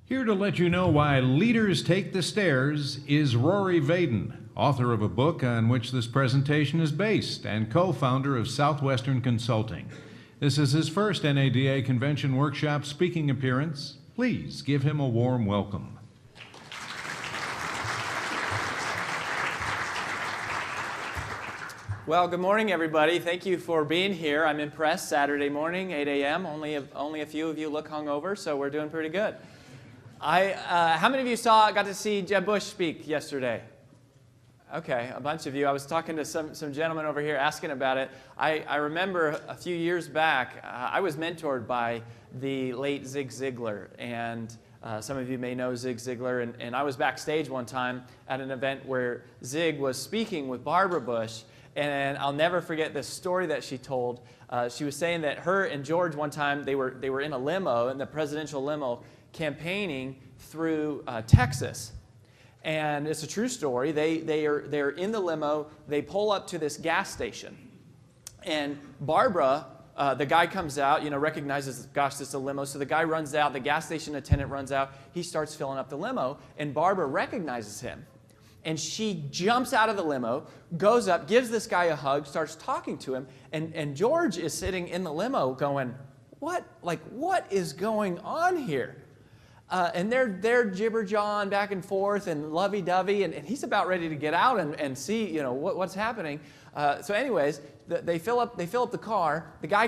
Here to let you know why leaders take the stairs is Rory Vaden, author of a book on which this presentation is based and co-founder of Southwestern Consulting. This is his first NADA Convention Workshop speaking appearance. Please give him a warm welcome. Well, good morning, everybody. Thank you for being here. I'm impressed. Saturday morning, 8 a.m. Only a few of you look hungover, so we're doing pretty good. How many of you got to see Jeb Bush speak yesterday? Okay, a bunch of you. I was talking to some gentlemen over here asking about it. I remember a few years back, I was mentored by the late Zig Ziglar, and some of you may know Zig Ziglar, and I was backstage one time at an event where Zig was speaking with Barbara Bush, and I'll never forget this story that she told. She was saying that her and George one time, they were in a limo, in the presidential limo, campaigning through Texas. And it's a true story. They're in the limo. They pull up to this gas station. And Barbara, the guy comes out, recognizes, gosh, this is a limo. So the guy runs out. The gas station attendant runs out. He starts filling up the limo. And Barbara recognizes him. And she jumps out of the limo, goes up, gives this guy a hug, starts talking to him. And George is sitting in the limo going, what is going on here? And they're jibber-jawing back and forth and lovey-dovey, and he's about ready to get out and see, what's happening. So anyways, they fill up the car. The guy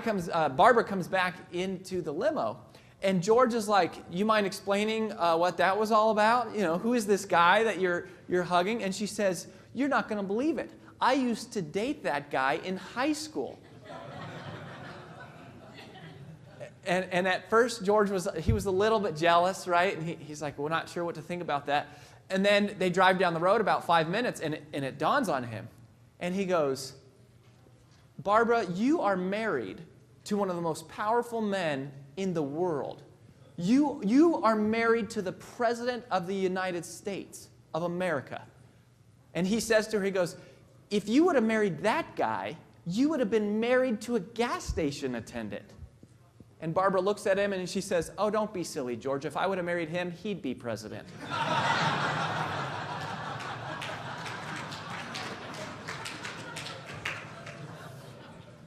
Barbara comes back into the limo, and George is like, "You mind explaining what that was all about? Who is this guy that you're hugging?" And she says, "You're not going to believe it. I used to date that guy in high school." And at first, George was a little bit jealous, right? And he's like, "We're not sure what to think about that." And then they drive down the road about 5 minutes, and it dawns on him. And he goes, "Barbara, you are married to one of the most powerful men in the world. You are married to the President of the United States of America." And he says to her, he goes, "If you would have married that guy, you would have been married to a gas station attendant." And Barbara looks at him and she says, "Oh, don't be silly, George. If I would have married him, he'd be president."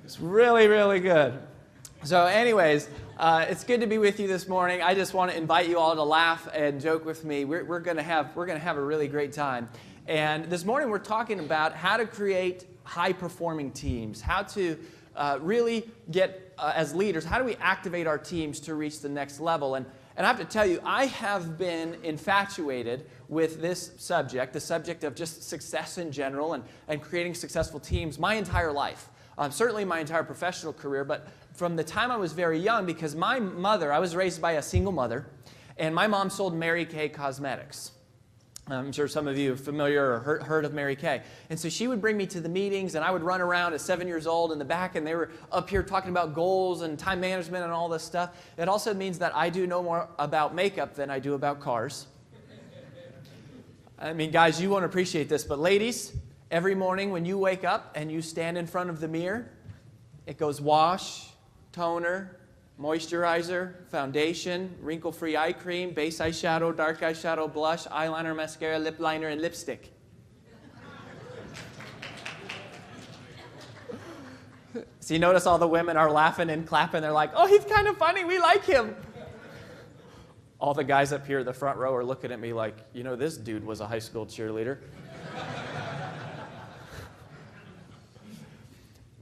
It's really, really good. So anyways, it's good to be with you this morning. I just want to invite you all to laugh and joke with me. We're going to have a really great time. And this morning we're talking about how to create high-performing teams, how to really get, as leaders, how do we activate our teams to reach the next level? And I have to tell you, I have been infatuated with this subject, the subject of just success in general and creating successful teams my entire life. Certainly my entire professional career, but from the time I was very young, because my mother, I was raised by a single mother, and my mom sold Mary Kay Cosmetics. I'm sure some of you are familiar or heard of Mary Kay. And so she would bring me to the meetings, and I would run around at 7 years old in the back, and they were up here talking about goals and time management and all this stuff. It also means that I do know more about makeup than I do about cars. I mean, guys, you won't appreciate this, but ladies, every morning when you wake up and you stand in front of the mirror, it goes wash, toner, moisturizer, foundation, wrinkle-free eye cream, base eyeshadow, dark eyeshadow, blush, eyeliner, mascara, lip liner, and lipstick. So you notice all the women are laughing and clapping. They're like, "Oh, he's kind of funny. We like him." All the guys up here at the front row are looking at me like, this dude was a high school cheerleader.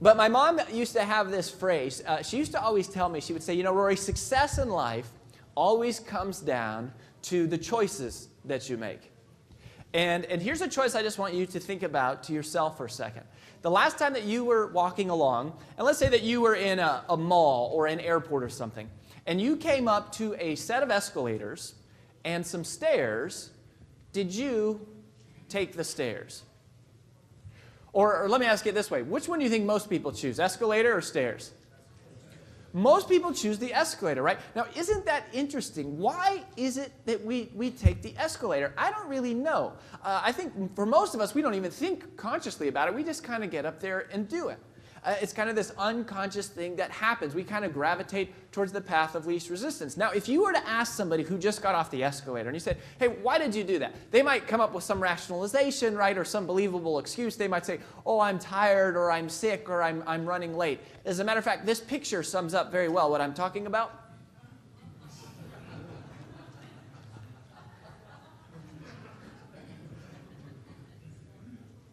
But my mom used to have this phrase. She used to always tell me, she would say, "Rory, success in life always comes down to the choices that you make." And here's a choice I just want you to think about to yourself for a second. The last time that you were walking along, and let's say that you were in a mall or an airport or something, and you came up to a set of escalators and some stairs, did you take the stairs? Or let me ask it this way. Which one do you think most people choose, escalator or stairs? Most people choose the escalator, right? Now, isn't that interesting? Why is it that we take the escalator? I don't really know. I think for most of us, we don't even think consciously about it. We just kind of get up there and do it. It's kind of this unconscious thing that happens. We kind of gravitate towards the path of least resistance. Now, if you were to ask somebody who just got off the escalator and you said, hey, why did you do that? They might come up with some rationalization, right, or some believable excuse. They might say, oh, I'm tired, or I'm sick, or I'm running late. As a matter of fact, this picture sums up very well what I'm talking about.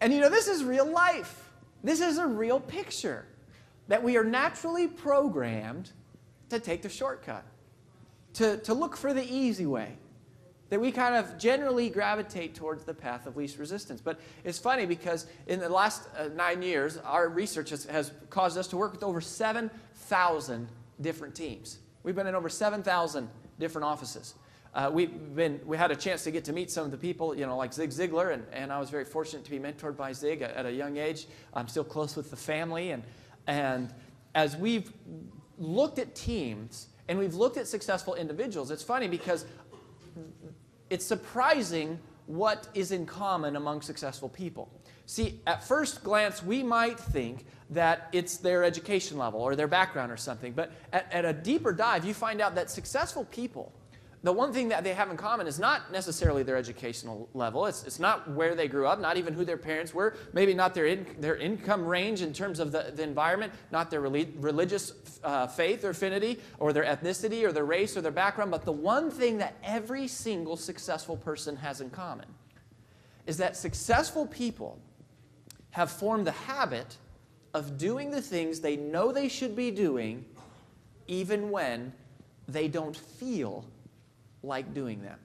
And you know, this is real life. This is a real picture that we are naturally programmed to take the shortcut, to look for the easy way, that we kind of generally gravitate towards the path of least resistance. But it's funny because in the last 9 years, our research has caused us to work with over 7,000 different teams. We've been in over 7,000 different offices. We had a chance to get to meet some of the people, you know, like Zig Ziglar, and I was very fortunate to be mentored by Zig at a young age. I'm still close with the family, and as we've looked at teams and we've looked at successful individuals, it's funny because it's surprising what is in common among successful people. See, at first glance, we might think that it's their education level or their background or something, but at a deeper dive, you find out that successful people, the one thing that they have in common is not necessarily their educational level. It's not where they grew up, not even who their parents were, maybe not their income range in terms of the environment, not their religious faith or affinity, or their ethnicity, or their race, or their background. But the one thing that every single successful person has in common is that successful people have formed the habit of doing the things they know they should be doing, even when they don't feel like doing them.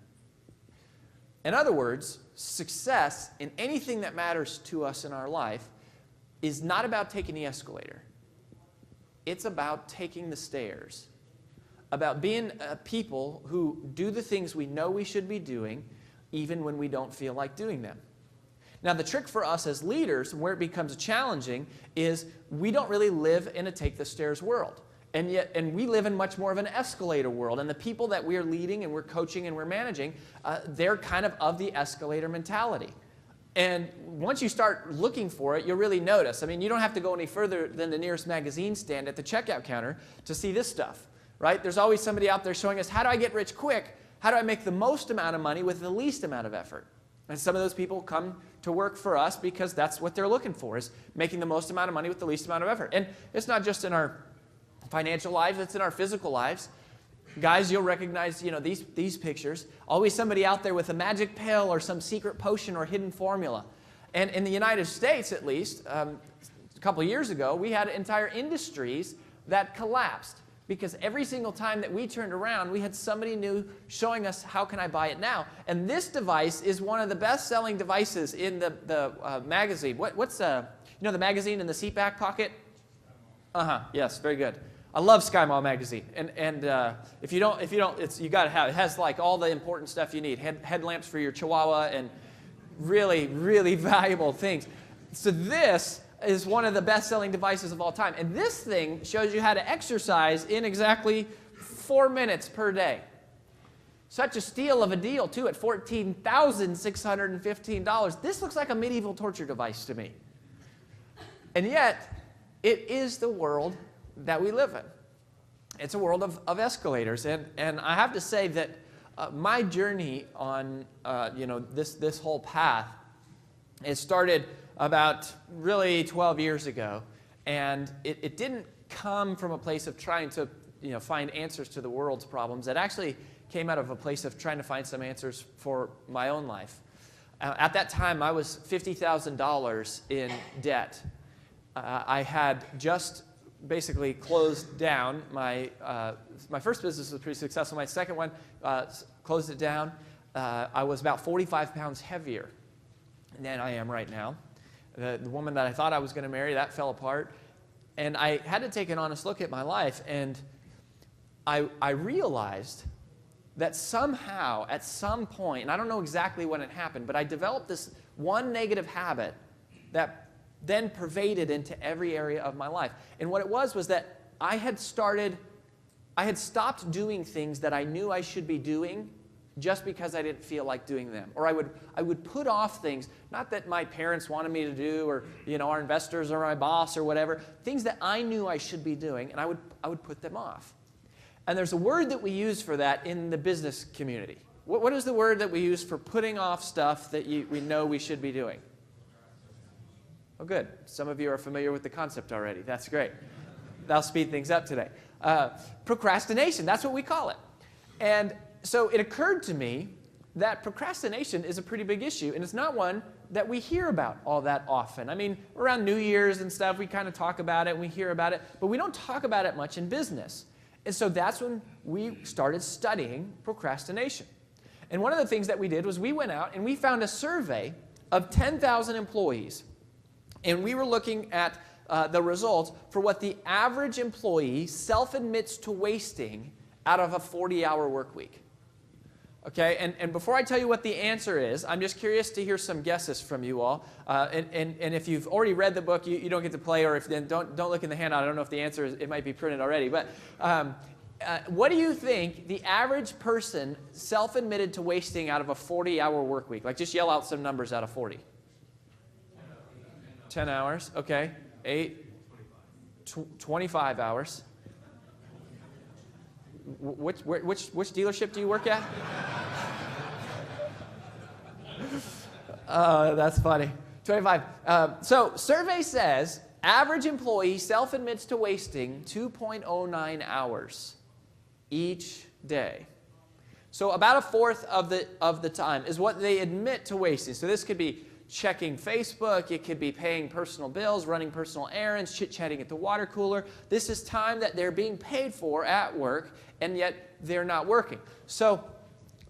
In other words, success in anything that matters to us in our life is not about taking the escalator. It's about taking the stairs, about being people who do the things we know we should be doing even when we don't feel like doing them. Now, the trick for us as leaders, where it becomes challenging, is we don't really live in a take the stairs world. And we live in much more of an escalator world. And the people that we're leading and we're coaching and we're managing, they're kind of the escalator mentality. And once you start looking for it, you'll really notice. I mean, you don't have to go any further than the nearest magazine stand at the checkout counter to see this stuff, right? There's always somebody out there showing us, how do I get rich quick? How do I make the most amount of money with the least amount of effort? And some of those people come to work for us because that's what they're looking for, is making the most amount of money with the least amount of effort. And it's not just in our financial lives, it's in our physical lives. Guys, you'll recognize, you know, these pictures. Always somebody out there with a magic pill or some secret potion or hidden formula. And in the United States, at least, a couple of years ago, we had entire industries that collapsed because every single time that we turned around, we had somebody new showing us, how can I buy it now? And this device is one of the best-selling devices in the magazine. What's you know, the magazine in the seat back pocket? Yes, very good. I love Sky Mall magazine, and if you don't, you got to have it. It has like all the important stuff you need: headlamps for your Chihuahua, and really, really valuable things. So this is one of the best-selling devices of all time, and this thing shows you how to exercise in exactly 4 minutes per day. Such a steal of a deal too, at $14,615. This looks like a medieval torture device to me, and yet it is the world that we live in. It's a world of escalators, and I have to say that my journey on you know, this whole path, it started about really 12 years ago, and it didn't come from a place of trying to, you know, find answers to the world's problems. It actually came out of a place of trying to find some answers for my own life. At that time, I was $50,000 in debt. I had just basically closed down my first business was pretty successful. My second one closed it down. I was about 45 pounds heavier than I am right now. The woman that I thought I was going to marry, that fell apart. And I had to take an honest look at my life, and I realized that somehow, at some point, and I don't know exactly when it happened, but I developed this one negative habit that then pervaded into every area of my life. And what it was that I had stopped doing things that I knew I should be doing just because I didn't feel like doing them. Or I would put off things, not that my parents wanted me to do, or our investors or my boss or whatever, things that I knew I should be doing, and I would put them off. And there's a word that we use for that in the business community. What is the word that we use for putting off stuff that we know we should be doing? Oh, good. Some of you are familiar with the concept already. That's great. That'll speed things up today. Procrastination, that's what we call it. And so it occurred to me that procrastination is a pretty big issue, and it's not one that we hear about all that often. I mean, around New Year's and stuff, we kind of talk about it, and we hear about it, but we don't talk about it much in business. And so that's when we started studying procrastination. And one of the things that we did was we went out and we found a survey of 10,000 employees, and we were looking at the results for what the average employee self-admits to wasting out of a 40-hour work week. Okay, and before I tell you what the answer is, I'm just curious to hear some guesses from you all. And if you've already read the book, you don't get to play, or if then don't look in the handout. I don't know if the answer is, it might be printed already. But what do you think the average person self-admitted to wasting out of a 40-hour work week? Like, just yell out some numbers out of 40. 10 hours, okay. 8, 25 hours. Which dealership do you work at? That's funny. 25. So survey says average employee self-admits to wasting 2.09 hours each day. So about a fourth of the time is what they admit to wasting. So this could be checking Facebook, it could be paying personal bills, running personal errands, chit-chatting at the water cooler. This is time that they're being paid for at work, and yet they're not working. So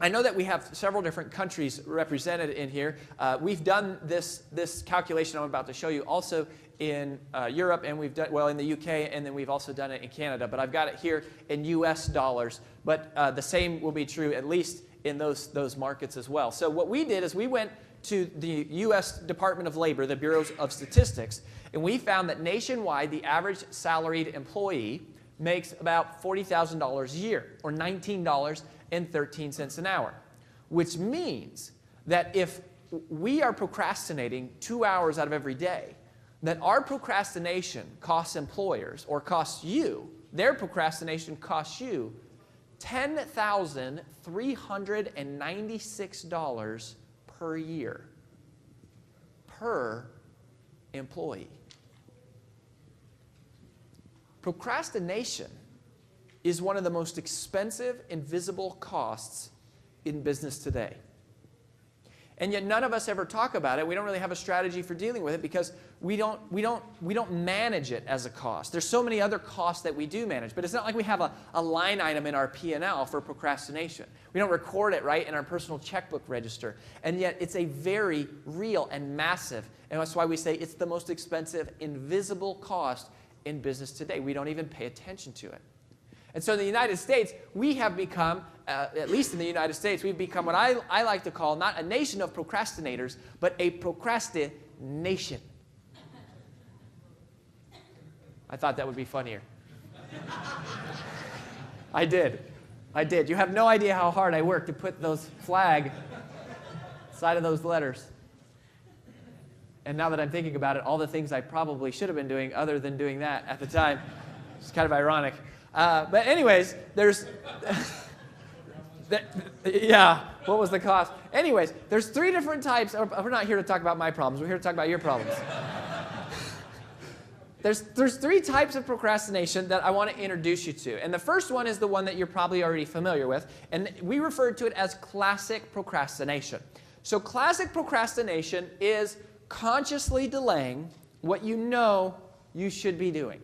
I know that we have several different countries represented in here. We've done this calculation I'm about to show you also in Europe, and we've done, well, in the UK, and then we've also done it in Canada. But I've got it here in US dollars. But the same will be true at least in those markets as well. So what we did is we went to the U.S. Department of Labor, the Bureau of Statistics, and we found that nationwide the average salaried employee makes about $40,000 a year, or $19.13 an hour, which means that if we are procrastinating 2 hours out of every day, that our procrastination costs employers, or costs you, their procrastination costs you $10,396 per year, per employee. Procrastination is one of the most expensive invisible costs in business today. And yet none of us ever talk about it. We don't really have a strategy for dealing with it because we don't manage it as a cost. There's so many other costs that we do manage, but it's not like we have a line item in our P&L for procrastination. We don't record it, right, in our personal checkbook register. And yet it's a very real and massive, and that's why we say it's the most expensive invisible cost in business today. We don't even pay attention to it. And so in the United States, we have become, at least in the United States, we've become what I like to call not a nation of procrastinators, but a procrastination. I thought that would be funnier. I did. You have no idea how hard I worked to put those flag side of those letters. And now that I'm thinking about it, all the things I probably should have been doing other than doing that at the time, it's kind of ironic. But anyways, there's, yeah, what was the cost? Anyways, there's 3 different types. We're not here to talk about my problems. We're here to talk about your problems. There's 3 types of procrastination that I want to introduce you to. And the first one is the one that you're probably already familiar with. And we refer to it as classic procrastination. So classic procrastination is consciously delaying what you know you should be doing.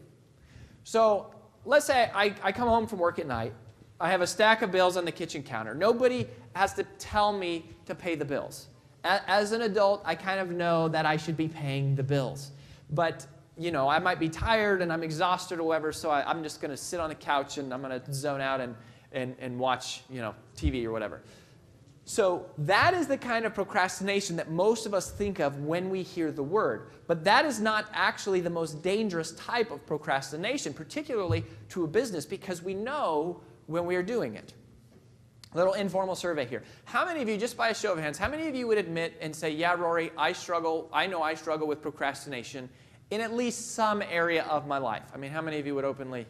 So let's say I come home from work at night. I have a stack of bills on the kitchen counter. Nobody has to tell me to pay the bills. As an adult, I kind of know that I should be paying the bills. But, you know, I might be tired and I'm exhausted or whatever, so I'm just going to sit on the couch and I'm going to zone out and watch, you know, TV or whatever. So that is the kind of procrastination that most of us think of when we hear the word. But that is not actually the most dangerous type of procrastination, particularly to a business, because we know when we are doing it. Little informal survey here. How many of you, just by a show of hands, how many of you would admit and say, yeah, Rory, I know I struggle with procrastination in at least some area of my life? I mean, how many of you would openly?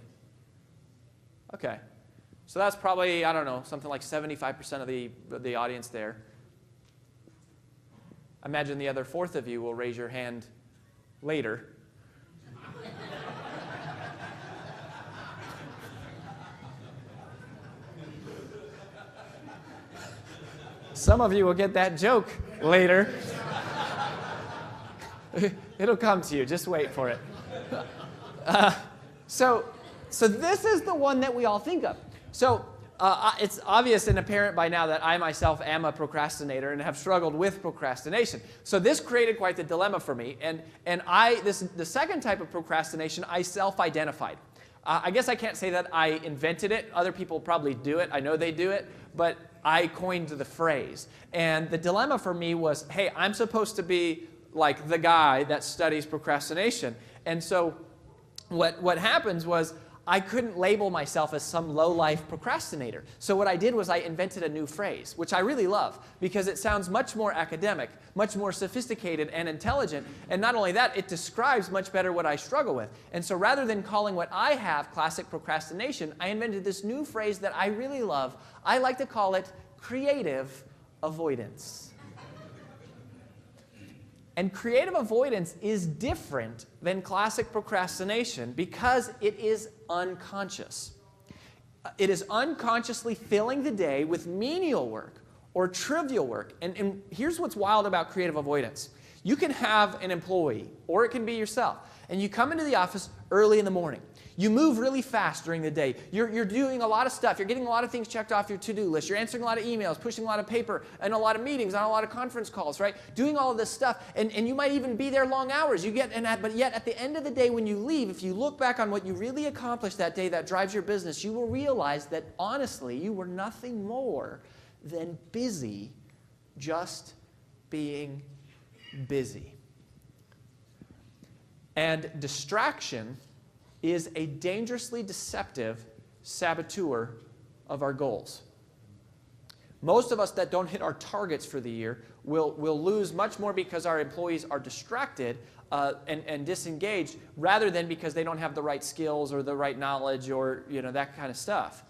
Okay. So that's probably, I don't know, something like 75% of the audience there. I imagine the other fourth of you will raise your hand later. Some of you will get that joke later. It'll come to you. Just wait for it. So this is the one that we all think of. So it's obvious and apparent by now that I myself am a procrastinator and have struggled with procrastination. So this created quite the dilemma for me. And the second type of procrastination, I self-identified. I guess I can't say that I invented it. Other people probably do it. I know they do it. But I coined the phrase. And the dilemma for me was, hey, I'm supposed to be like the guy that studies procrastination. And so what happens was I couldn't label myself as some low-life procrastinator. So what I did was I invented a new phrase, which I really love because it sounds much more academic, much more sophisticated and intelligent. And not only that, it describes much better what I struggle with. And so rather than calling what I have classic procrastination, I invented this new phrase that I really love. I like to call it creative avoidance. And creative avoidance is different than classic procrastination because it is unconscious. It is unconsciously filling the day with menial work or trivial work. And here's what's wild about creative avoidance. You can have an employee, or it can be yourself, and you come into the office early in the morning. You move really fast during the day. You're doing a lot of stuff. You're getting a lot of things checked off your to-do list. You're answering a lot of emails, pushing a lot of paper, and a lot of meetings, on a lot of conference calls, right? Doing all of this stuff, and you might even be there long hours. But yet at the end of the day when you leave, if you look back on what you really accomplished that day that drives your business, you will realize that honestly, you were nothing more than busy, just being busy. And distraction is a dangerously deceptive saboteur of our goals. Most of us that don't hit our targets for the year will lose much more because our employees are distracted and disengaged rather than because they don't have the right skills or the right knowledge or that kind of stuff.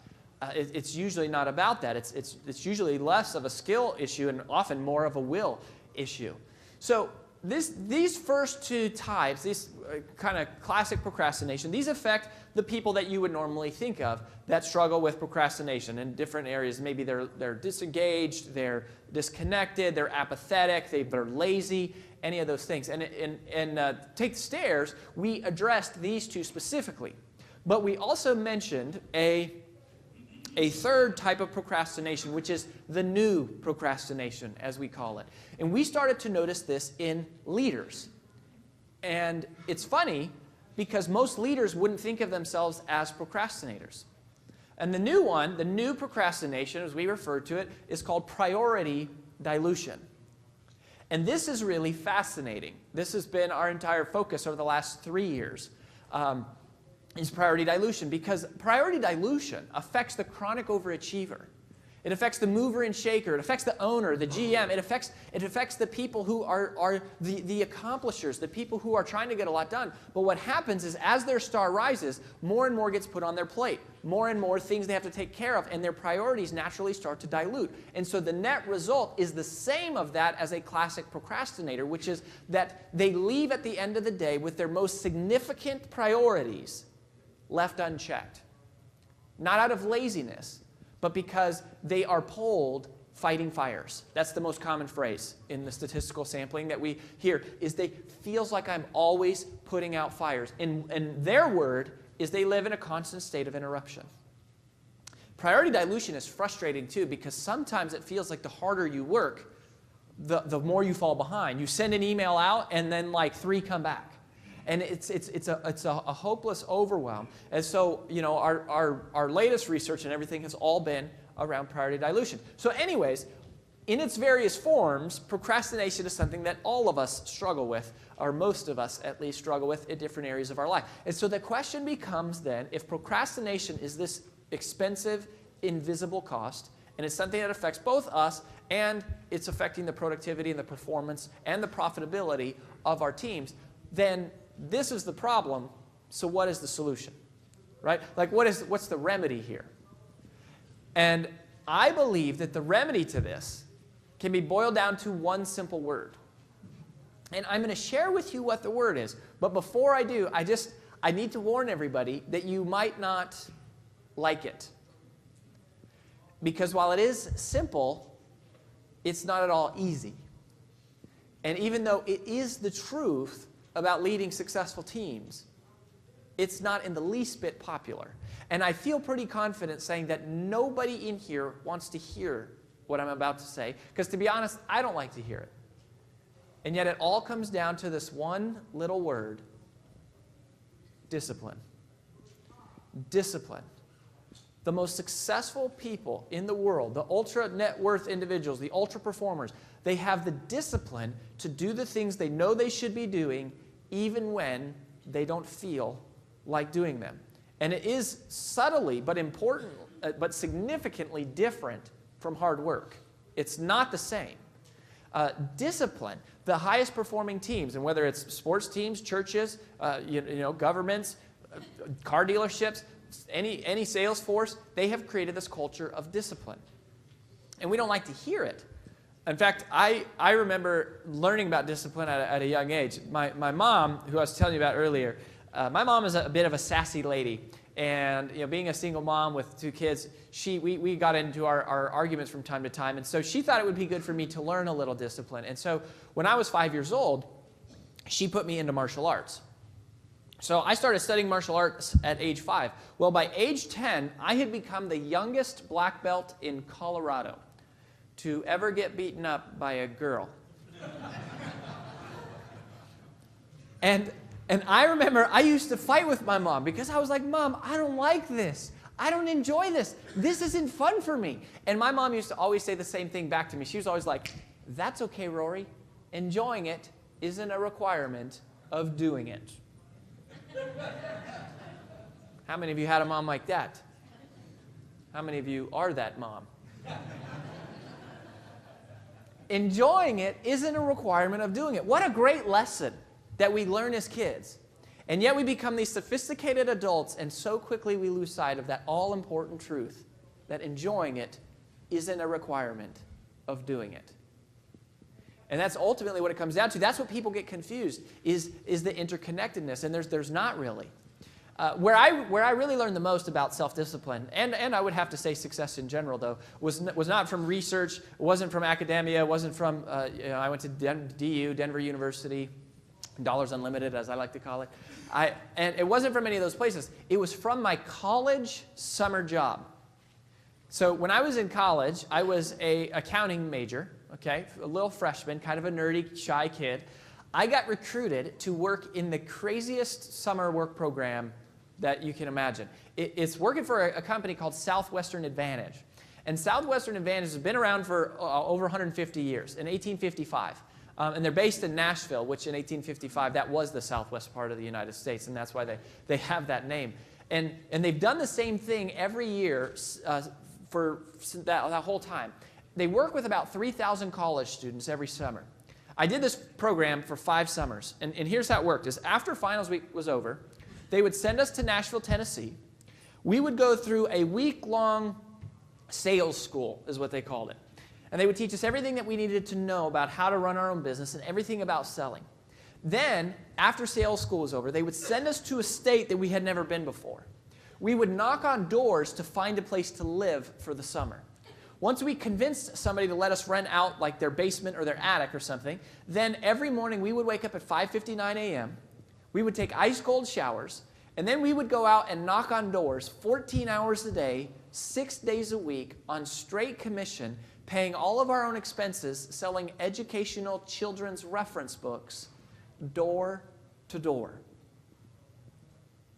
It's usually not about that. It's usually less of a skill issue and often more of a will issue. So these first two types, these kind of classic procrastination, these affect the people that you would normally think of that struggle with procrastination in different areas. Maybe they're disengaged, they're disconnected, they're apathetic, they're lazy, any of those things. And Take the Stairs, we addressed these two specifically. But we also mentioned a third type of procrastination, which is the new procrastination, as we call it. And we started to notice this in leaders. And it's funny because most leaders wouldn't think of themselves as procrastinators. And the new one, the new procrastination, as we refer to it, is called priority dilution. And this is really fascinating. This has been our entire focus over the last 3 years. Is priority dilution, because priority dilution affects the chronic overachiever. It affects the mover and shaker. It affects the owner, the GM. It affects the people who are the accomplishers, the people who are trying to get a lot done. But what happens is as their star rises, more and more gets put on their plate. More and more things they have to take care of, and their priorities naturally start to dilute. And so the net result is the same of that as a classic procrastinator, which is that they leave at the end of the day with their most significant priorities left unchecked. Not out of laziness, but because they are pulled fighting fires. That's the most common phrase in the statistical sampling that we hear, is they feels like I'm always putting out fires. And their word is they live in a constant state of interruption. Priority dilution is frustrating too, because sometimes it feels like the harder you work, the more you fall behind. You send an email out and then like 3 come back. And it's a hopeless overwhelm. And so, our latest research and everything has all been around priority dilution. So anyways, in its various forms, procrastination is something that all of us struggle with, or most of us at least struggle with in different areas of our life. And so the question becomes then, if procrastination is this expensive, invisible cost, and it's something that affects both us and it's affecting the productivity and the performance and the profitability of our teams, then this is the problem. So what is the solution? Right? Like what's the remedy here? And I believe that the remedy to this can be boiled down to one simple word. And I'm going to share with you what the word is. But before I do, I need to warn everybody that you might not like it. Because while it is simple, it's not at all easy. And even though it is the truth about leading successful teams, it's not in the least bit popular. And I feel pretty confident saying that nobody in here wants to hear what I'm about to say, because to be honest, I don't like to hear it. And yet it all comes down to this one little word: discipline. Discipline. The most successful people in the world, the ultra net worth individuals, the ultra performers, they have the discipline to do the things they know they should be doing even when they don't feel like doing them. And it is subtly but important, but significantly different from hard work. It's not the same. Discipline, the highest performing teams, and whether it's sports teams, churches, governments, car dealerships, any sales force, they have created this culture of discipline. And we don't like to hear it. In fact, I remember learning about discipline at a young age. My mom, who I was telling you about earlier, my mom is a bit of a sassy lady. And being a single mom with 2 kids, we got into our arguments from time to time. And so she thought it would be good for me to learn a little discipline. And so when I was 5 years old, she put me into martial arts. So I started studying martial arts at age 5. Well, by age 10, I had become the youngest black belt in Colorado to ever get beaten up by a girl. And I remember I used to fight with my mom because I was like, Mom, I don't like this. I don't enjoy this. This isn't fun for me. And my mom used to always say the same thing back to me. She was always like, that's okay, Rory. Enjoying it isn't a requirement of doing it. How many of you had a mom like that? How many of you are that mom? Enjoying it isn't a requirement of doing it. What a great lesson that we learn as kids. And yet we become these sophisticated adults, and so quickly we lose sight of that all-important truth that enjoying it isn't a requirement of doing it. And that's ultimately what it comes down to. That's what people get confused, is the interconnectedness, and there's not really. Where I really learned the most about self-discipline, and I would have to say success in general, though, was not from research, it wasn't from academia, it wasn't from, I went to Denver University, Dollars Unlimited, as I like to call it. And it wasn't from any of those places. It was from my college summer job. So when I was in college, I was an accounting major, okay, a little freshman, kind of a nerdy, shy kid. I got recruited to work in the craziest summer work program that you can imagine. It's working for a company called Southwestern Advantage. And Southwestern Advantage has been around for over 150 years, in 1855. And they're based in Nashville, which in 1855, that was the southwest part of the United States, and that's why they have that name. And they've done the same thing every year for that whole time. They work with about 3,000 college students every summer. I did this program for 5 summers, and here's how it worked. Is after finals week was over, they would send us to Nashville, Tennessee. We would go through a week-long sales school, is what they called it. And they would teach us everything that we needed to know about how to run our own business and everything about selling. Then, after sales school was over, they would send us to a state that we had never been before. We would knock on doors to find a place to live for the summer. Once we convinced somebody to let us rent out like their basement or their attic or something, then every morning we would wake up at 5:59 a.m., we would take ice cold showers, and then we would go out and knock on doors 14 hours a day, 6 days a week on straight commission, paying all of our own expenses, selling educational children's reference books door to door.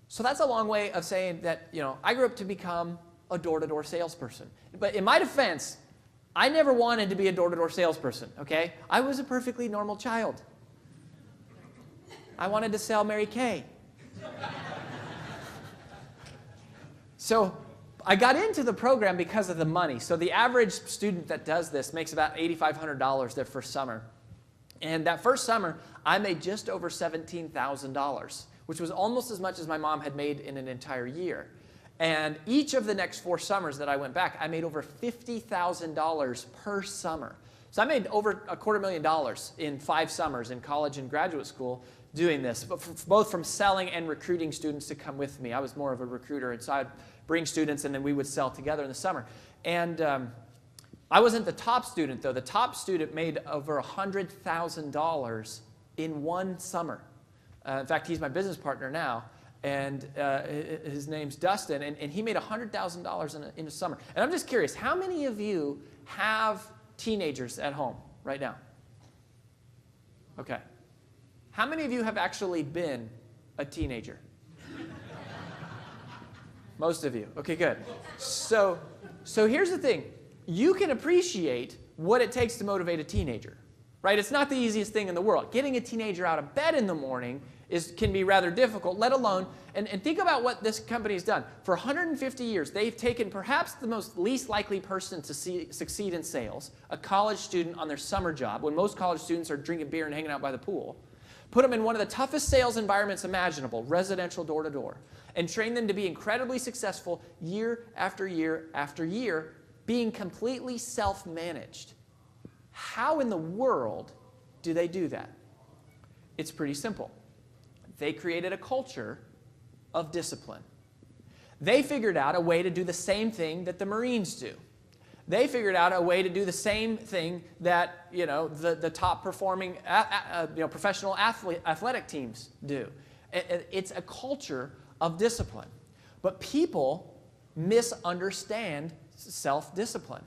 So that's a long way of saying that, I grew up to become a door-to-door salesperson. But in my defense, I never wanted to be a door-to-door salesperson, okay? I was a perfectly normal child. I wanted to sell Mary Kay. So I got into the program because of the money. So the average student that does this makes about $8,500 their first summer. And that first summer, I made just over $17,000, which was almost as much as my mom had made in an entire year. And each of the next 4 summers that I went back, I made over $50,000 per summer. So I made over $250,000 in 5 summers in college and graduate school doing this, but both from selling and recruiting students to come with me. I was more of a recruiter, and so I'd bring students, and then we would sell together in the summer. And I wasn't the top student, though. The top student made over $100,000 in 1 summer. In fact, he's my business partner now, and his name's Dustin, and he made $100,000 in a summer. And I'm just curious, how many of you have teenagers at home right now? Okay. How many of you have actually been a teenager? Most of you. Okay, good. So here's the thing. You can appreciate what it takes to motivate a teenager, right? It's not the easiest thing in the world. Getting a teenager out of bed in the morning can be rather difficult, let alone, and think about what this company's done. For 150 years, they've taken perhaps the most least likely person to succeed in sales, a college student on their summer job, when most college students are drinking beer and hanging out by the pool, put them in one of the toughest sales environments imaginable, residential door-to-door, and train them to be incredibly successful year after year after year, being completely self-managed. How in the world do they do that? It's pretty simple. They created a culture of discipline. They figured out a way to do the same thing that the Marines do. They figured out a way to do the same thing that the top performing professional athletic teams do. It's a culture of discipline. But people misunderstand self-discipline.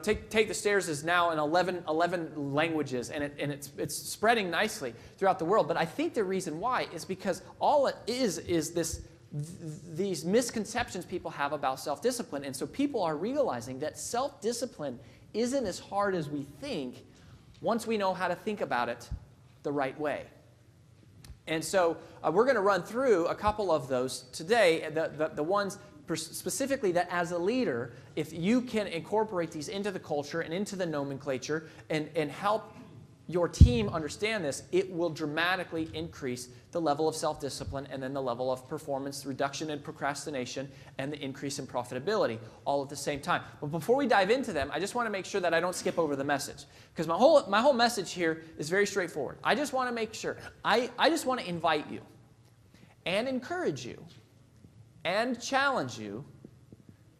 Take the Stairs is now in 11 languages, and it's spreading nicely throughout the world. But I think the reason why is because all it is these misconceptions people have about self-discipline. And so people are realizing that self-discipline isn't as hard as we think once we know how to think about it the right way. And so we're going to run through a couple of those today, the ones specifically that as a leader, if you can incorporate these into the culture and into the nomenclature and help your team understand this, it will dramatically increase the level of self-discipline and then the level of performance, reduction in procrastination, and the increase in profitability all at the same time. But before we dive into them, I just want to make sure that I don't skip over the message. Because my whole message here is very straightforward. I just want to make sure, I just want to invite you and encourage you and challenge you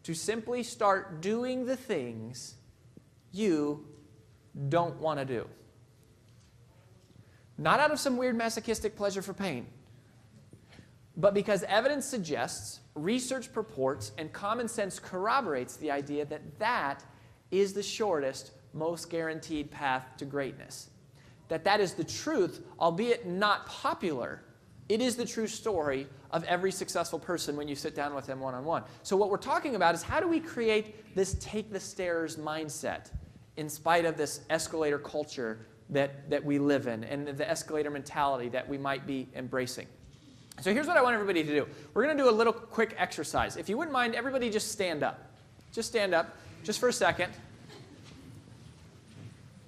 to simply start doing the things you don't want to do. Not out of some weird masochistic pleasure for pain, but because evidence suggests, research purports, and common sense corroborates the idea that that is the shortest, most guaranteed path to greatness. That is the truth, albeit not popular. It is the true story of every successful person when you sit down with them one-on-one. So what we're talking about is how do we create this take the stairs mindset in spite of this escalator culture that we live in and the escalator mentality that we might be embracing. So here's what I want everybody to do. We're going to do a little quick exercise. If you wouldn't mind, everybody just stand up. Just stand up, just for a second.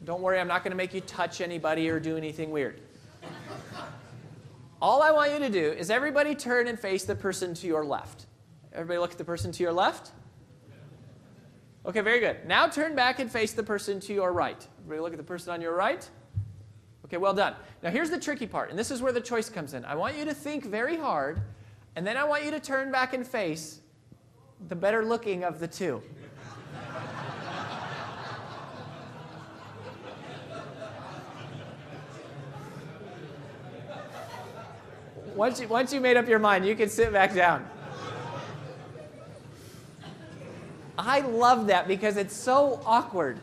Don't worry, I'm not going to make you touch anybody or do anything weird. All I want you to do is everybody turn and face the person to your left. Everybody look at the person to your left. Okay, very good. Now turn back and face the person to your right. Everybody look at the person on your right. Okay, well done. Now here's the tricky part, and this is where the choice comes in. I want you to think very hard, and then I want you to turn back and face the better looking of the two. Once you made up your mind, you can sit back down. I love that because it's so awkward.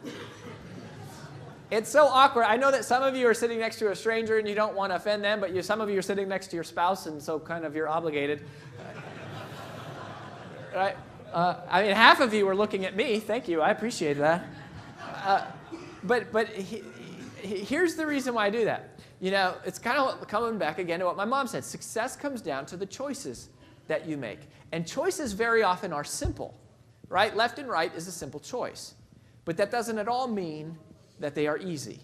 It's so awkward. I know that some of you are sitting next to a stranger and you don't want to offend them, but some of you are sitting next to your spouse, and so kind of you're obligated. Right? I mean, half of you are looking at me. Thank you. I appreciate that. But here's the reason why I do that. It's kind of coming back again to what my mom said. Success comes down to the choices that you make. And choices very often are simple, right? Left and right is a simple choice. But that doesn't at all mean that they are easy,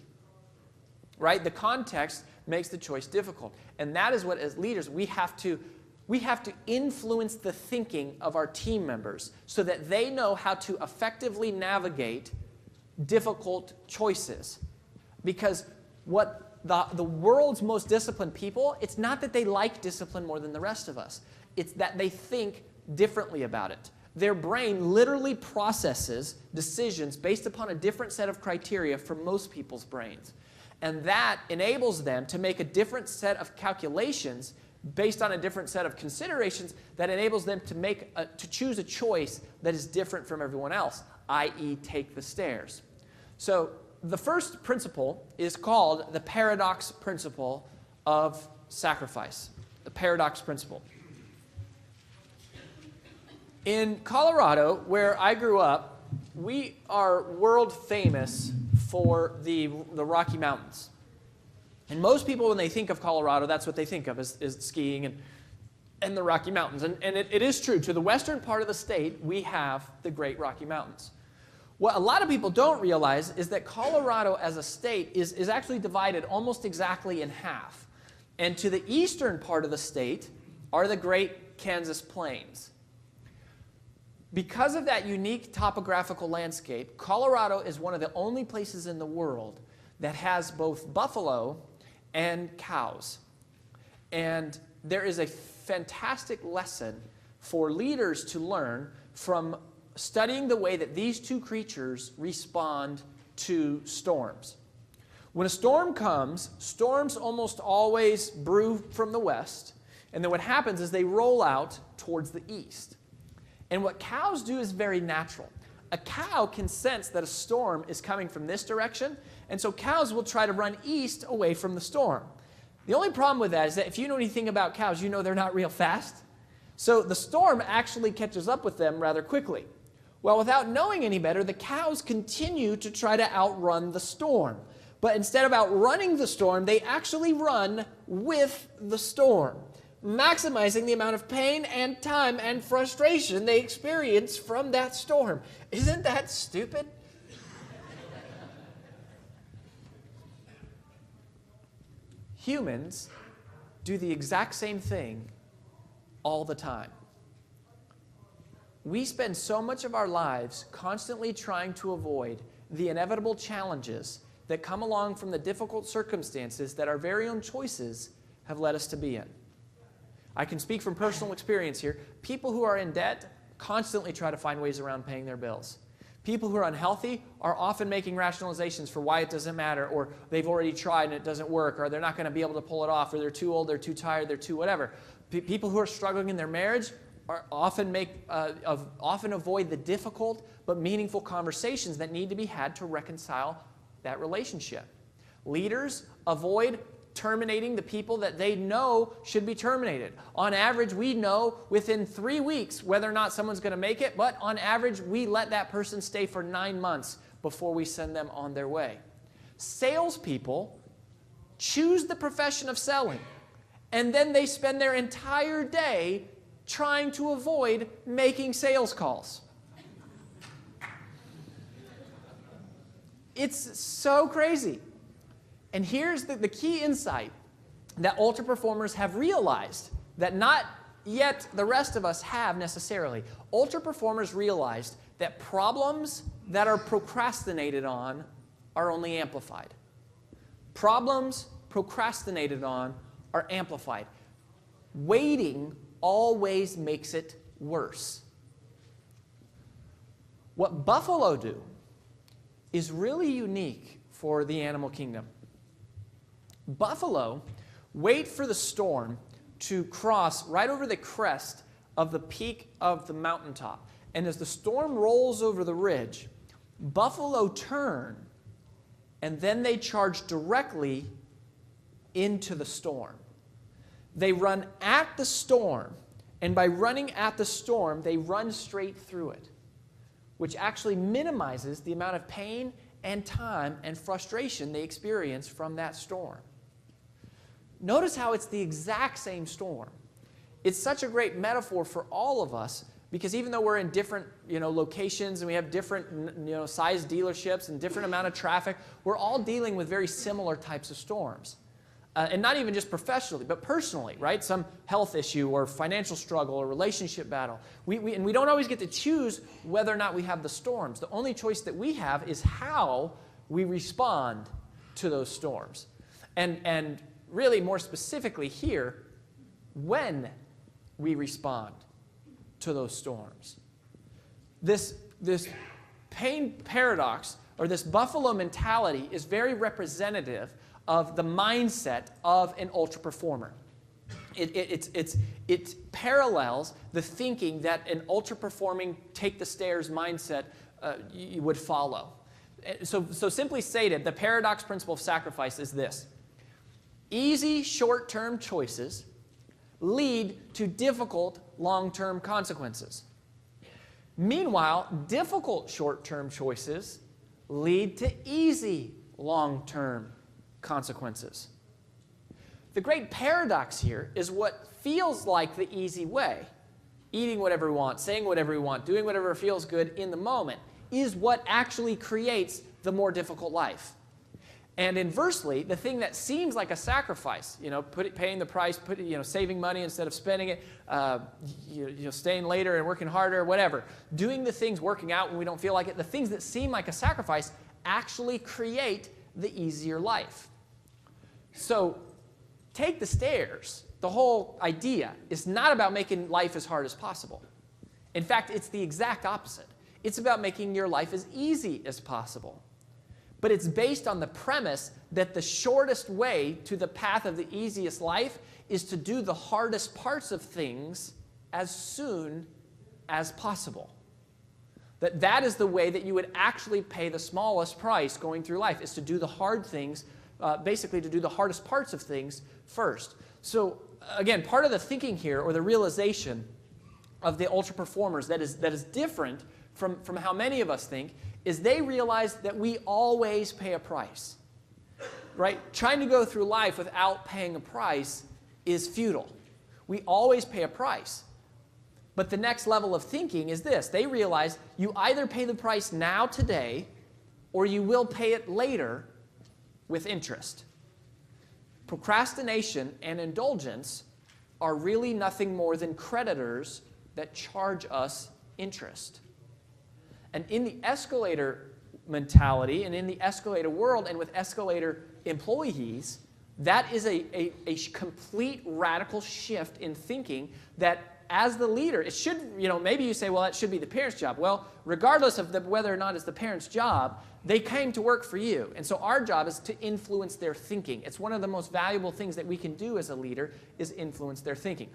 right? The context makes the choice difficult. And that is what, as leaders, we have to influence the thinking of our team members so that they know how to effectively navigate difficult choices. Because what the world's most disciplined people, it's not that they like discipline more than the rest of us. It's that they think differently about it. Their brain literally processes decisions based upon a different set of criteria from most people's brains. And that enables them to make a different set of calculations based on a different set of considerations that enables them to choose a choice that is different from everyone else, i.e. take the stairs. So the first principle is called the paradox principle of sacrifice. The paradox principle. In Colorado, where I grew up, we are world famous for the Rocky Mountains. And most people, when they think of Colorado, that's what they think of, is skiing and the Rocky Mountains. And it is true. To the western part of the state, we have the Great Rocky Mountains. What a lot of people don't realize is that Colorado as a state is actually divided almost exactly in half. And to the eastern part of the state are the Great Kansas Plains. Because of that unique topographical landscape, Colorado is one of the only places in the world that has both buffalo and cows. And there is a fantastic lesson for leaders to learn from studying the way that these two creatures respond to storms. When a storm comes, storms almost always brew from the west, and then what happens is they roll out towards the east. And what cows do is very natural. A cow can sense that a storm is coming from this direction, and so cows will try to run east away from the storm. The only problem with that is that if you know anything about cows, you know they're not real fast. So the storm actually catches up with them rather quickly. Well, without knowing any better, the cows continue to try to outrun the storm. But instead of outrunning the storm, they actually run with the storm, maximizing the amount of pain and time and frustration they experience from that storm. Isn't that stupid? Humans do the exact same thing all the time. We spend so much of our lives constantly trying to avoid the inevitable challenges that come along from the difficult circumstances that our very own choices have led us to be in. I can speak from personal experience here. People who are in debt constantly try to find ways around paying their bills. People who are unhealthy are often making rationalizations for why it doesn't matter, or they've already tried and it doesn't work, or they're not going to be able to pull it off, or they're too old, they're too tired, they're too whatever. People who are struggling in their marriage often avoid the difficult but meaningful conversations that need to be had to reconcile that relationship. Leaders avoid terminating the people that they know should be terminated. On average, we know within 3 weeks whether or not someone's going to make it, but on average, we let that person stay for 9 months before we send them on their way. Salespeople choose the profession of selling, and then they spend their entire day trying to avoid making sales calls. It's so crazy. And here's the key insight that ultra performers have realized that not yet the rest of us have necessarily. Ultra performers realized that problems that are procrastinated on are only amplified. Problems procrastinated on are amplified. Waiting always makes it worse. What buffalo do is really unique for the animal kingdom. Buffalo wait for the storm to cross right over the crest of the peak of the mountaintop. And as the storm rolls over the ridge, buffalo turn, and then they charge directly into the storm. They run at the storm, and by running at the storm, they run straight through it, which actually minimizes the amount of pain and time and frustration they experience from that storm. Notice how it's the exact same storm. it's such a great metaphor for all of us, because even though we're in different locations and we have different size dealerships and different amount of traffic, we're all dealing with very similar types of storms. And not even just professionally, but personally, right? Some health issue or financial struggle or relationship battle. And we don't always get to choose whether or not we have the storms. The only choice that we have is how we respond to those storms. And really more specifically here, when we respond to those storms. This pain paradox, or this buffalo mentality, is very representative of the mindset of an ultra performer. It parallels the thinking that an ultra performing take the stairs mindset you would follow. So simply stated, the paradox principle of sacrifice is this: easy short-term choices lead to difficult long-term consequences. Meanwhile, difficult short-term choices lead to easy long-term consequences. The great paradox here is what feels like the easy way, eating whatever we want, saying whatever we want, doing whatever feels good in the moment, is what actually creates the more difficult life. And inversely, the thing that seems like a sacrifice, paying the price, saving money instead of spending it, staying later and working harder, whatever, doing the things, working out when we don't feel like it, the things that seem like a sacrifice actually create the easier life. So take the stairs. The whole idea is not about making life as hard as possible. In fact, it's the exact opposite. It's about making your life as easy as possible. But it's based on the premise that the shortest way to the path of the easiest life is to do the hardest parts of things as soon as possible. That is the way that you would actually pay the smallest price going through life, is to do the hard things, basically to do the hardest parts of things first. So again, part of the thinking here, or the realization of the ultra performers that is different from how many of us think, is they realize that we always pay a price. Right? Trying to go through life without paying a price is futile. We always pay a price. But the next level of thinking is this. They realize you either pay the price now, today, or you will pay it later with interest. Procrastination and indulgence are really nothing more than creditors that charge us interest. And in the escalator mentality and in the escalator world and with escalator employees, that is a complete radical shift in thinking that as the leader, it should, maybe you say, well, that should be the parent's job. Well, regardless of whether or not it's the parent's job, they came to work for you. And so our job is to influence their thinking. It's one of the most valuable things that we can do as a leader, is influence their thinking.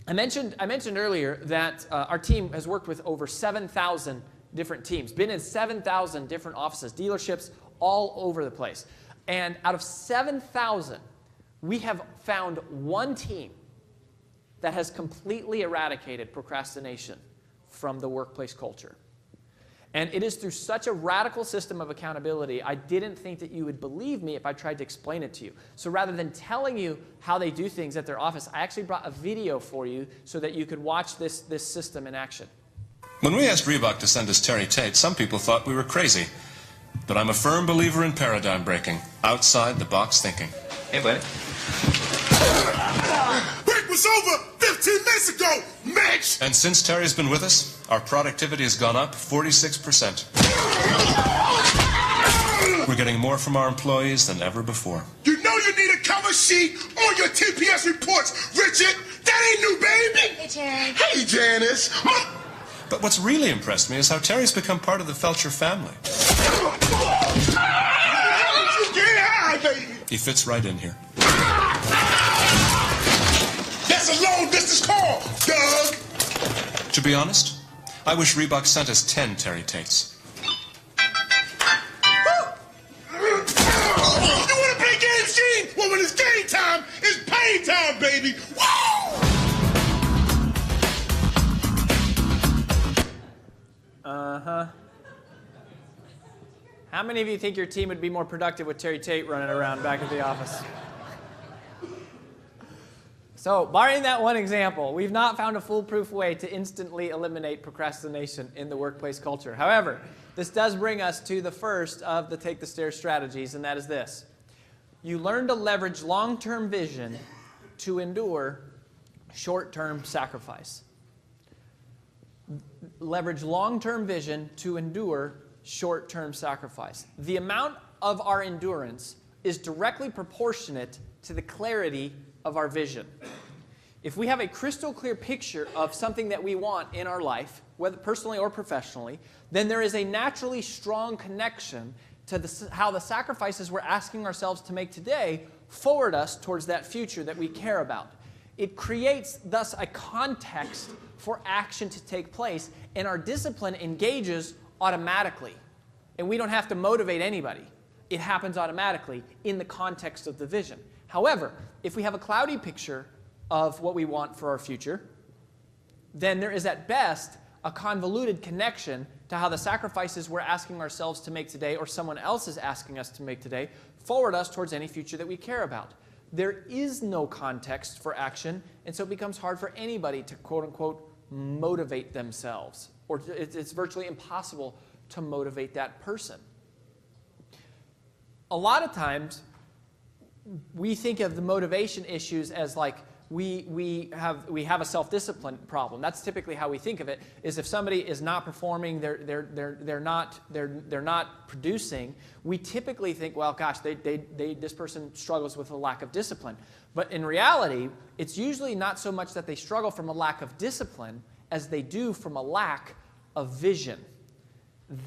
I mentioned earlier that our team has worked with over 7,000 different teams, been in 7,000 different offices, dealerships all over the place. And out of 7,000, we have found one team that has completely eradicated procrastination from the workplace culture. And it is through such a radical system of accountability, I didn't think that you would believe me if I tried to explain it to you. So rather than telling you how they do things at their office, I actually brought a video for you so that you could watch this system in action. When we asked Reebok to send us Terry Tate, some people thought we were crazy. But I'm a firm believer in paradigm breaking, outside the box thinking. Hey, buddy. Break was over 15 minutes ago, Mitch! And since Terry's been with us, our productivity has gone up 46%. We're getting more from our employees than ever before. You know you need a cover sheet on your TPS reports, Richard! That ain't new, baby! Hey, Terry. Hey, Janice! But what's really impressed me is how Terry's become part of the Felcher family. Get high, baby! He fits right in here. That's a long-distance call, Doug! To be honest, I wish Reebok sent us 10 Terry Tates. You want to play games, Gene? Well, when it's game time, it's pain time, baby! Woo! Uh-huh. How many of you think your team would be more productive with Terry Tate running around back at the office? So, barring that one example, we've not found a foolproof way to instantly eliminate procrastination in the workplace culture. However, this does bring us to the first of the Take the Stairs strategies, and that is this. You learn to leverage long-term vision to endure short-term sacrifice. Leverage long-term vision to endure short-term sacrifice. The amount of our endurance is directly proportionate to the clarity of our vision. If we have a crystal clear picture of something that we want in our life, whether personally or professionally, then there is a naturally strong connection to how the sacrifices we're asking ourselves to make today forward us towards that future that we care about. It creates, thus, a context for action to take place, and our discipline engages automatically. And we don't have to motivate anybody. It happens automatically in the context of the vision. However, if we have a cloudy picture of what we want for our future, then there is at best a convoluted connection to how the sacrifices we're asking ourselves to make today or someone else is asking us to make today forward us towards any future that we care about. There is no context for action, and so it becomes hard for anybody to quote-unquote motivate themselves, or it's virtually impossible to motivate that person. A lot of times, we think of the motivation issues as like we have a self-discipline problem. That's typically how we think of it. Is if somebody is not performing, they're not producing. We typically think, well, gosh, this person struggles with a lack of discipline. But in reality, it's usually not so much that they struggle from a lack of discipline as they do from a lack of vision.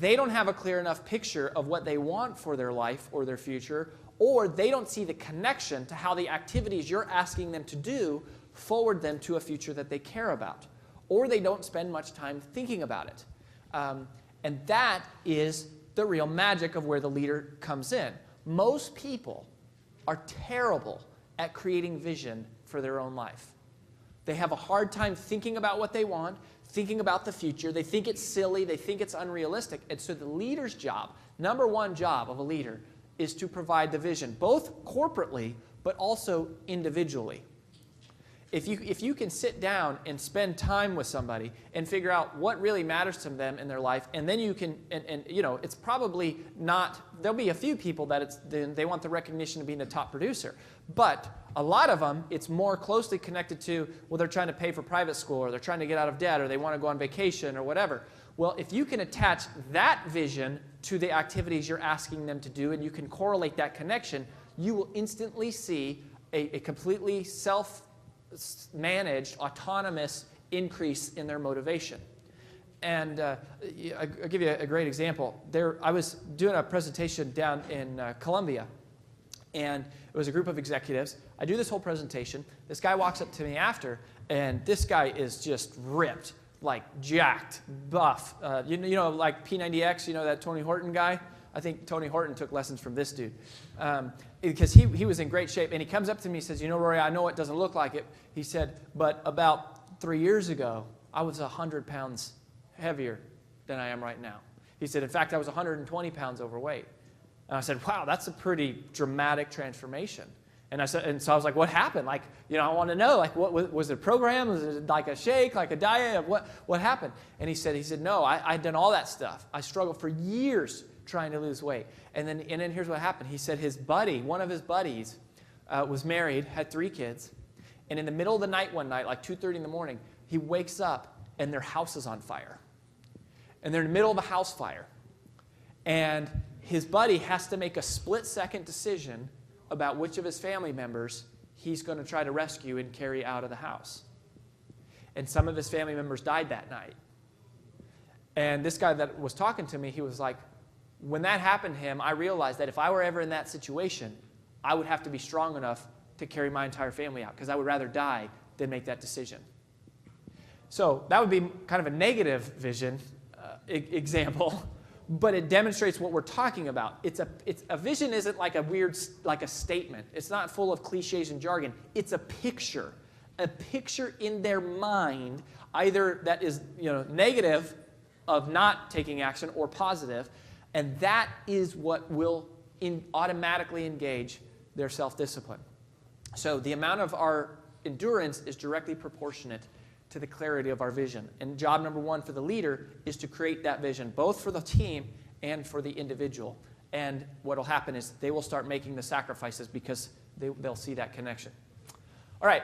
They don't have a clear enough picture of what they want for their life or their future, or they don't see the connection to how the activities you're asking them to do forward them to a future that they care about, or they don't spend much time thinking about it. And that is the real magic of where the leader comes in. Most people are terrible at creating vision for their own life. They have a hard time thinking about what they want, thinking about the future. They think it's silly. They think it's unrealistic. And so the leader's job, number one job of a leader, is to provide the vision, both corporately but also individually. If you can sit down and spend time with somebody and figure out what really matters to them in their life, and then you can, and you know, it's probably not, there'll be a few people that they want the recognition of being the top producer, but a lot of them, it's more closely connected to, well, they're trying to pay for private school, or they're trying to get out of debt, or they want to go on vacation, or whatever. Well, if you can attach that vision to the activities you're asking them to do, and you can correlate that connection, you will instantly see a completely self-managed, autonomous increase in their motivation. And I'll give you a great example. I was doing a presentation down in Columbia, and it was a group of executives. I do this whole presentation. This guy walks up to me after, and this guy is just ripped, like jacked, buff. You know, like P90X, you know, that Tony Horton guy? I think Tony Horton took lessons from this dude. Because he was in great shape. And he comes up to me and says, you know, Rory, I know it doesn't look like it. He said, but about 3 years ago, I was 100 pounds heavier than I am right now. He said, in fact, I was 120 pounds overweight. And I said, wow, that's a pretty dramatic transformation. And so I was like, what happened? Like, you know, I want to know, like, what was it a program? Was it like a shake, like a diet? What happened? And he said, no, I'd done all that stuff. I struggled for years trying to lose weight. And then here's what happened. He said his buddy, one of his buddies, was married, had 3 kids. And in the middle of the night one night, like 2:30 in the morning, he wakes up and their house is on fire. And they're in the middle of a house fire. And his buddy has to make a split-second decision about which of his family members he's going to try to rescue and carry out of the house. And some of his family members died that night. And this guy that was talking to me, he was like, when that happened to him, I realized that if I were ever in that situation, I would have to be strong enough to carry my entire family out, because I would rather die than make that decision. So that would be kind of a negative vision example. But it demonstrates what we're talking about. A vision isn't like a statement. It's not full of cliches and jargon. It's a picture in their mind, either that is, you know, negative of not taking action, or positive, and that is what will automatically engage their self-discipline. So the amount of our endurance is directly proportionate to the clarity of our vision. And job number one for the leader is to create that vision, both for the team and for the individual. And what will happen is they will start making the sacrifices because they'll see that connection. All right,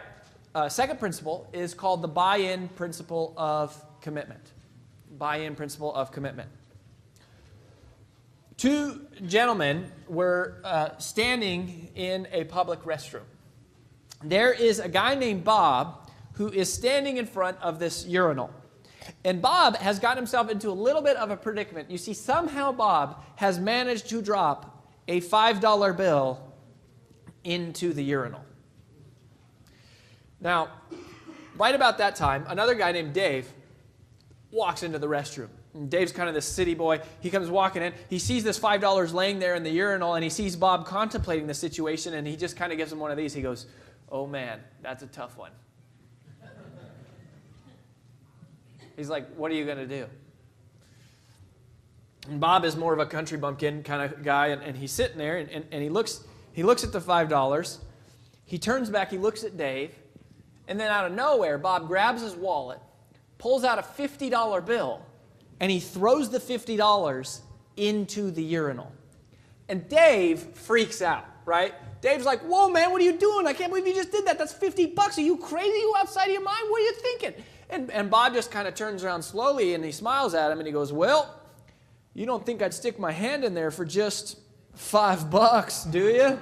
second principle is called the buy-in principle of commitment. Buy-in principle of commitment. Two gentlemen were standing in a public restroom. There is a guy named Bob who is standing in front of this urinal. And Bob has gotten himself into a little bit of a predicament. You see, somehow Bob has managed to drop a $5 bill into the urinal. Now, right about that time, another guy named Dave walks into the restroom. And Dave's kind of this city boy. He comes walking in. He sees this $5 laying there in the urinal, and he sees Bob contemplating the situation, and he just kind of gives him one of these. He goes, "Oh, man, that's a tough one." He's like, "What are you going to do?" And Bob is more of a country bumpkin kind of guy, and he's sitting there, and he looks at the $5. He turns back, he looks at Dave, and then out of nowhere, Bob grabs his wallet, pulls out a $50 bill, and he throws the $50 into the urinal. And Dave freaks out, right? Dave's like, "Whoa, man, what are you doing? I can't believe you just did that. That's $50. Are you crazy? Are you outside of your mind? What are you thinking?" And Bob just kind of turns around slowly, and he smiles at him, and he goes, "Well, you don't think I'd stick my hand in there for just $5, do you?"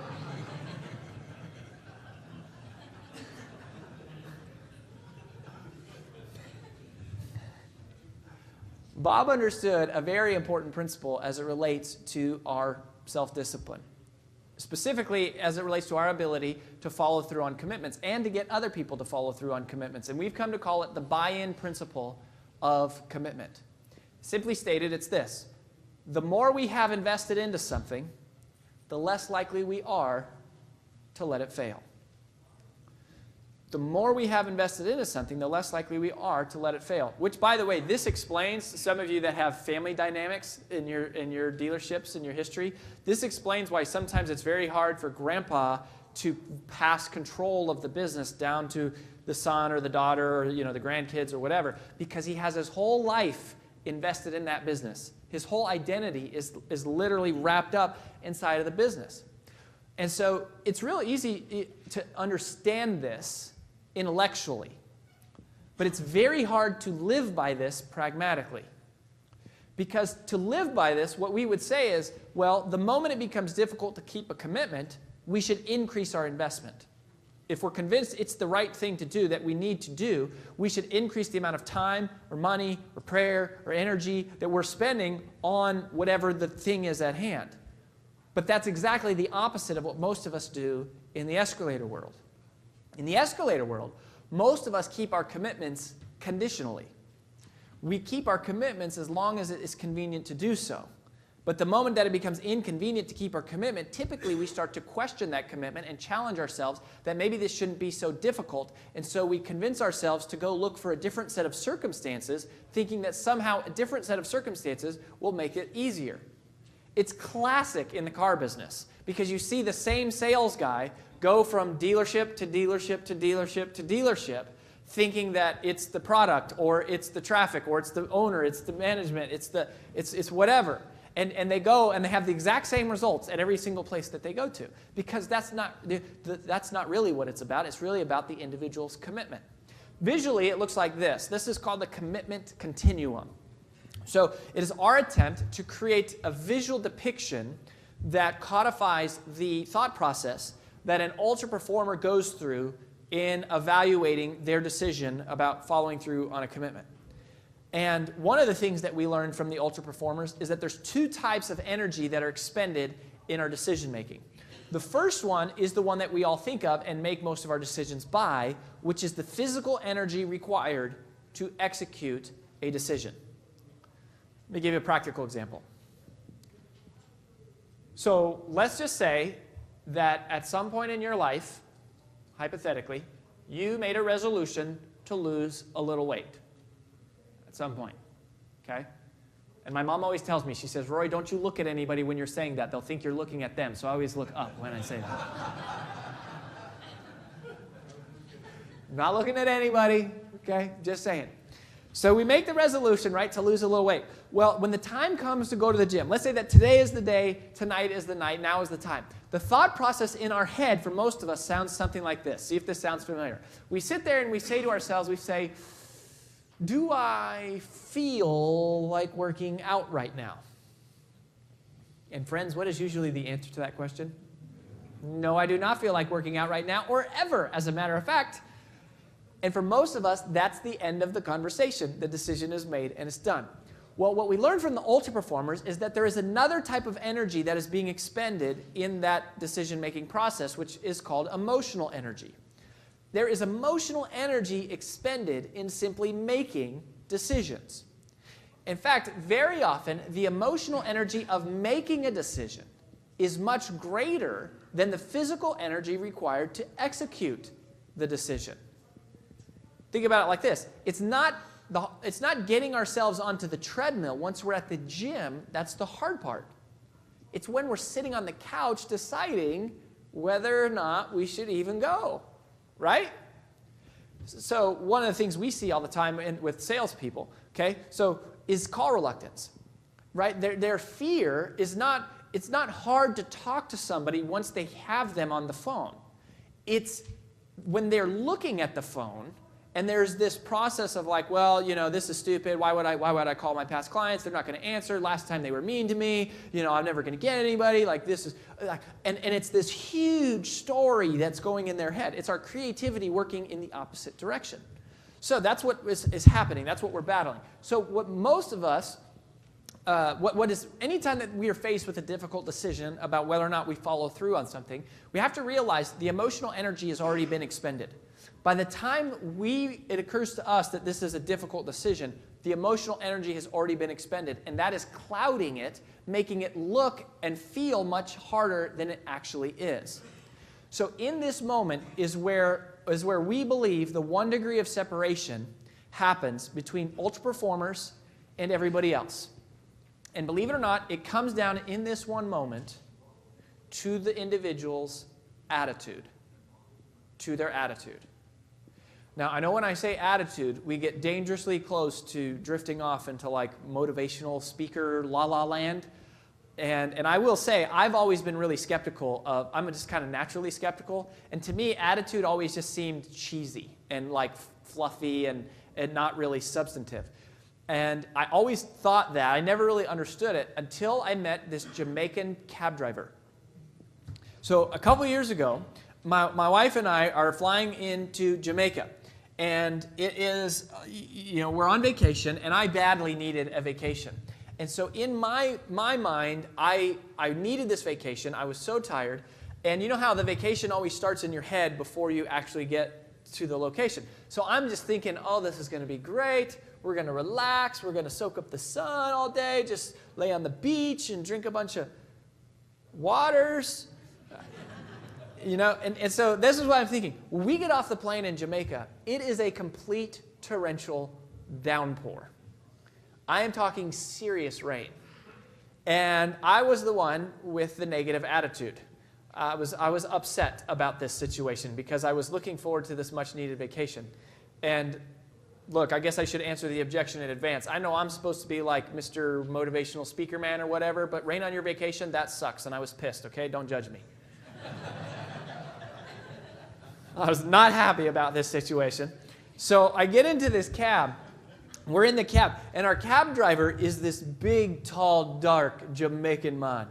Bob understood a very important principle as it relates to our self-discipline, specifically as it relates to our ability to follow through on commitments and to get other people to follow through on commitments. And we've come to call it the buy-in principle of commitment. Simply stated, it's this: the more we have invested into something, the less likely we are to let it fail. The more we have invested into something, the less likely we are to let it fail. Which, by the way, this explains, some of you that have family dynamics in your dealerships, in your history, this explains why sometimes it's very hard for grandpa to pass control of the business down to the son or the daughter or the grandkids or whatever, because he has his whole life invested in that business. His whole identity is literally wrapped up inside of the business. And so it's real easy to understand this intellectually, but it's very hard to live by this pragmatically. Because to live by this, what we would say is, well, the moment it becomes difficult to keep a commitment, we should increase our investment. If we're convinced it's the right thing to do, that we need to do, we should increase the amount of time or money or prayer or energy that we're spending on whatever the thing is at hand. But that's exactly the opposite of what most of us do in the escalator world. In the escalator world, most of us keep our commitments conditionally. We keep our commitments as long as it is convenient to do so. But the moment that it becomes inconvenient to keep our commitment, typically we start to question that commitment and challenge ourselves that maybe this shouldn't be so difficult. And so we convince ourselves to go look for a different set of circumstances, thinking that somehow a different set of circumstances will make it easier. It's classic in the car business because you see the same sales guy go from dealership to dealership to dealership to dealership, thinking that it's the product or it's the traffic or it's the owner, it's the management, it's whatever. And they go and they have the exact same results at every single place that they go to, because that's not really what it's about. It's really about the individual's commitment. Visually, it looks like this. This is called the commitment continuum. So it is our attempt to create a visual depiction that codifies the thought process that an ultra performer goes through in evaluating their decision about following through on a commitment. And one of the things that we learned from the ultra performers is that there's two types of energy that are expended in our decision making. The first one is the one that we all think of and make most of our decisions by, which is the physical energy required to execute a decision. Let me give you a practical example. So let's just say that at some point in your life, hypothetically, you made a resolution to lose a little weight at some point, okay? And my mom always tells me, she says, "Roy, don't you look at anybody when you're saying that. They'll think you're looking at them." So I always look up when I say that. I'm not looking at anybody, okay? Just saying. So we make the resolution, right, to lose a little weight. Well, when the time comes to go to the gym, let's say that today is the day, tonight is the night, now is the time. The thought process in our head for most of us sounds something like this. See if this sounds familiar. We sit there and we say to ourselves, we say, do I feel like working out right now? And friends, what is usually the answer to that question? No, I do not feel like working out right now, or ever, as a matter of fact. And for most of us, that's the end of the conversation. The decision is made and it's done. Well, what we learned from the ultra performers is that there is another type of energy that is being expended in that decision-making process, which is called emotional energy. There is emotional energy expended in simply making decisions. In fact, very often, the emotional energy of making a decision is much greater than the physical energy required to execute the decision. Think about it like this. It's not getting ourselves onto the treadmill once we're at the gym. That's the hard part. It's when we're sitting on the couch deciding whether or not we should even go, right? So one of the things we see all the time with salespeople, okay, so is call reluctance, right? Their fear is not, it's not hard to talk to somebody once they have them on the phone. It's when they're looking at the phone. And there's this process of like, well, you know, this is stupid. Why would I call my past clients? They're not going to answer. Last time they were mean to me. You know, I'm never going to get anybody. Like this is, and it's this huge story that's going in their head. It's our creativity working in the opposite direction. So that's what is happening. That's what we're battling. So what most of us, anytime that we are faced with a difficult decision about whether or not we follow through on something, we have to realize the emotional energy has already been expended. By the time it occurs to us that this is a difficult decision, the emotional energy has already been expended, and that is clouding it, making it look and feel much harder than it actually is. So in this moment is where we believe the 1 degree of separation happens between ultra performers and everybody else. And believe it or not, it comes down in this one moment to the individual's attitude, to their attitude. Now, I know when I say attitude, we get dangerously close to drifting off into like motivational speaker la-la land. And I will say, I've always been really skeptical of, I'm just kind of naturally skeptical. And to me, attitude always just seemed cheesy and like fluffy and not really substantive. And I always thought that. I never really understood it until I met this Jamaican cab driver. So a couple years ago, my wife and I are flying into Jamaica. And it is, you know, we're on vacation, and I badly needed a vacation. And so in my mind, I needed this vacation. I was so tired. And you know how the vacation always starts in your head before you actually get to the location. So I'm just thinking, oh, this is going to be great. We're going to relax. We're going to soak up the sun all day, just lay on the beach and drink a bunch of waters. You know, and so this is what I'm thinking. When we get off the plane in Jamaica, it is a complete torrential downpour. I am talking serious rain. And I was the one with the negative attitude. I was upset about this situation because I was looking forward to this much-needed vacation. And look, I guess I should answer the objection in advance. I know I'm supposed to be like Mr. Motivational Speaker Man or whatever, but rain on your vacation, that sucks, and I was pissed, okay? Don't judge me. I was not happy about this situation. So I get into this cab. We're in the cab, and our cab driver is this big, tall, dark Jamaican man.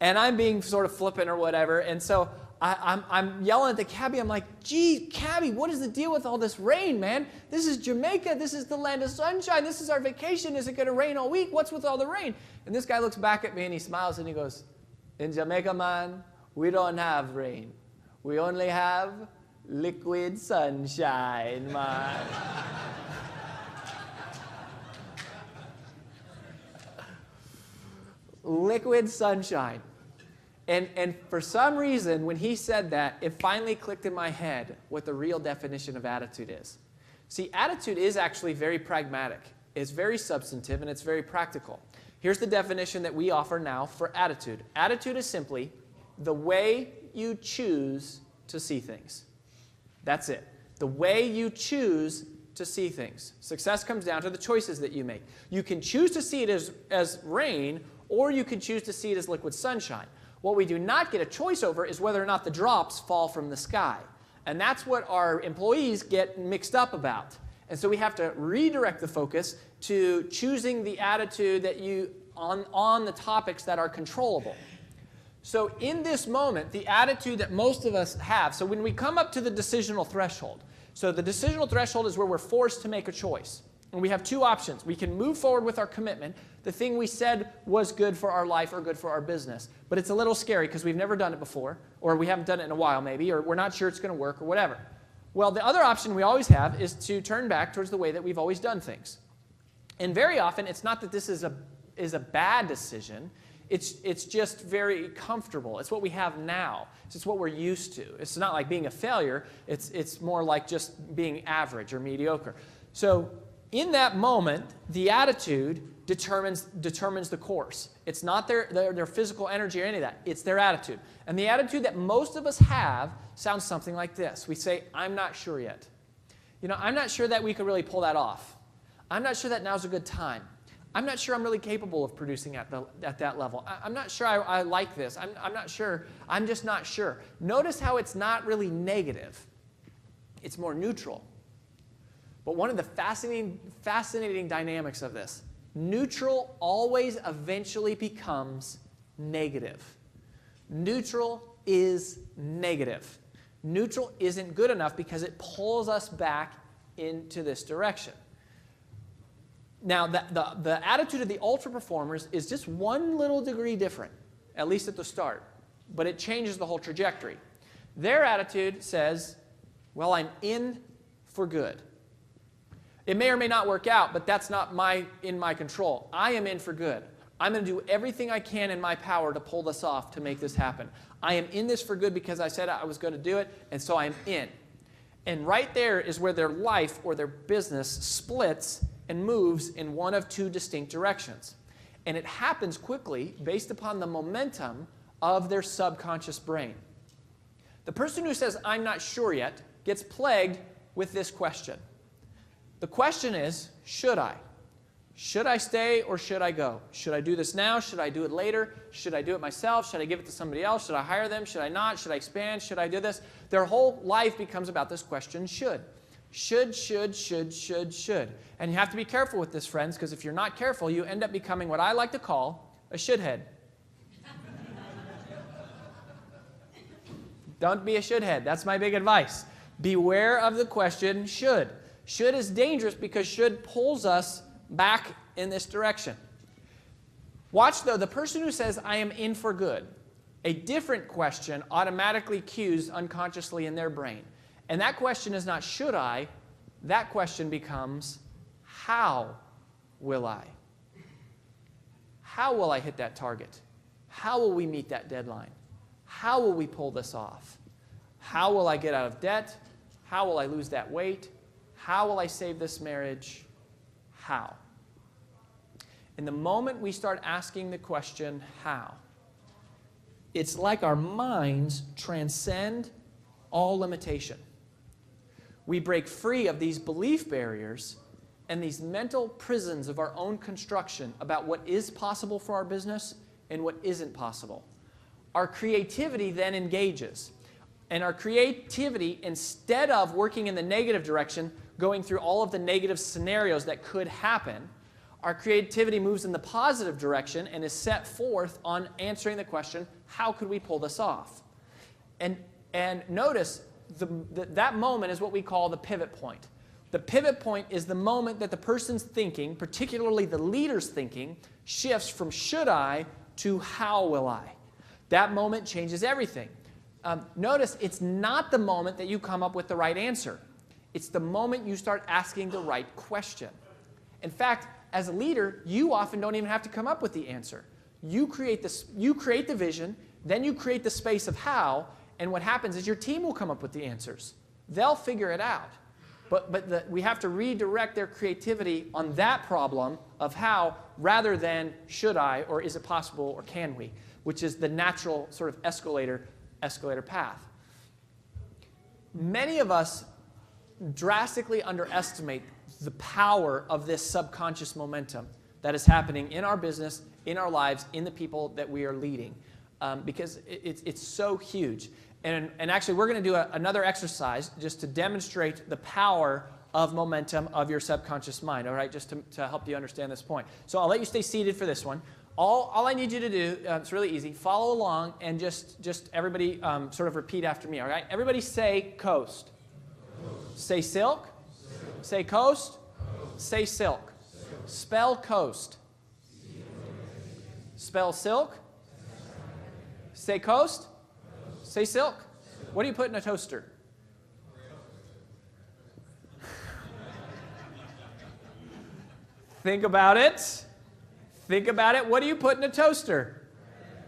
And I'm being sort of flippant or whatever, and so I'm yelling at the cabbie. I'm like, gee, cabbie, what is the deal with all this rain, man? This is Jamaica. This is the land of sunshine. This is our vacation. Is it going to rain all week? What's with all the rain? And this guy looks back at me, and he smiles, and he goes, in Jamaica, man, we don't have rain. We only have liquid sunshine, man. Liquid sunshine. And for some reason, when he said that, it finally clicked in my head what the real definition of attitude is. See, attitude is actually very pragmatic. It's very substantive, and it's very practical. Here's the definition that we offer now for attitude. Attitude is simply the way you choose to see things. That's it. The way you choose to see things. Success comes down to the choices that you make. You can choose to see it as rain, or you can choose to see it as liquid sunshine. What we do not get a choice over is whether or not the drops fall from the sky. And that's what our employees get mixed up about. And so we have to redirect the focus to choosing the attitude that on the topics that are controllable. So in this moment, the attitude that most of us have, so when we come up to the decisional threshold, so the decisional threshold is where we're forced to make a choice. And we have two options. We can move forward with our commitment, the thing we said was good for our life or good for our business. But it's a little scary because we've never done it before, or we haven't done it in a while maybe, or we're not sure it's going to work or whatever. Well, the other option we always have is to turn back towards the way that we've always done things. And very often, it's not that this is a bad decision. It's just very comfortable. It's what we have now. It's what we're used to. It's not like being a failure. It's more like just being average or mediocre. So in that moment, the attitude determines the course. It's not their physical energy or any of that. It's their attitude. And the attitude that most of us have sounds something like this. We say, I'm not sure yet. I'm not sure that we could really pull that off. I'm not sure that now's a good time. I'm not sure I'm really capable of producing at that level. I'm not sure I like this. I'm not sure. I'm just not sure. Notice how it's not really negative. It's more neutral. But one of the fascinating dynamics of this, neutral always eventually becomes negative. Neutral is negative. Neutral isn't good enough because it pulls us back into this direction. Now, the attitude of the ultra performers is just one little degree different, at least at the start, but it changes the whole trajectory. Their attitude says, well, I'm in for good. It may or may not work out, but that's not in my control. I am in for good. I'm going to do everything I can in my power to pull this off, to make this happen. I am in this for good because I said I was going to do it, and so I'm in. And right there is where their life or their business splits and moves in one of two distinct directions. And it happens quickly based upon the momentum of their subconscious brain. The person who says, I'm not sure yet, gets plagued with this question. The question is, should I? Should I stay or should I go? Should I do this now? Should I do it later? Should I do it myself? Should I give it to somebody else? Should I hire them? Should I not? Should I expand? Should I do this? Their whole life becomes about this question, should. Should. And you have to be careful with this, friends, because if you're not careful, you end up becoming what I like to call a shouldhead. Don't be a shouldhead. That's my big advice. Beware of the question, should. Should is dangerous because should pulls us back in this direction. Watch, though, the person who says, I am in for good, a different question automatically cues unconsciously in their brain. And that question is not should I, that question becomes how will I? How will I hit that target? How will we meet that deadline? How will we pull this off? How will I get out of debt? How will I lose that weight? How will I save this marriage? How? And the moment we start asking the question, how, it's like our minds transcend all limitation. We break free of these belief barriers and these mental prisons of our own construction about what is possible for our business and what isn't possible. Our creativity then engages. And our creativity, instead of working in the negative direction, going through all of the negative scenarios that could happen, our creativity moves in the positive direction and is set forth on answering the question, how could we pull this off? And notice, that moment is what we call the pivot point. The pivot point is the moment that the person's thinking, particularly the leader's thinking, shifts from should I to how will I. That moment changes everything. Notice it's not the moment that you come up with the right answer. It's the moment you start asking the right question. In fact, as a leader, you often don't even have to come up with the answer. You create the vision, then you create the space of how, and what happens is your team will come up with the answers. They'll figure it out. But we have to redirect their creativity on that problem of how, rather than should I, or is it possible, or can we, which is the natural sort of escalator path. Many of us drastically underestimate the power of this subconscious momentum that is happening in our business, in our lives, in the people that we are leading, because it's so huge. And actually, we're going to do another exercise just to demonstrate the power of momentum of your subconscious mind, all right, just to help you understand this point. So I'll let you stay seated for this one. All I need you to do, it's really easy, follow along and just everybody sort of repeat after me, all right? Everybody say coast. Say silk. Say coast. Say silk. Spell coast. Spell silk. Say coast. Say silk. What do you put in a toaster? Think about it. Think about it. What do you put in a toaster?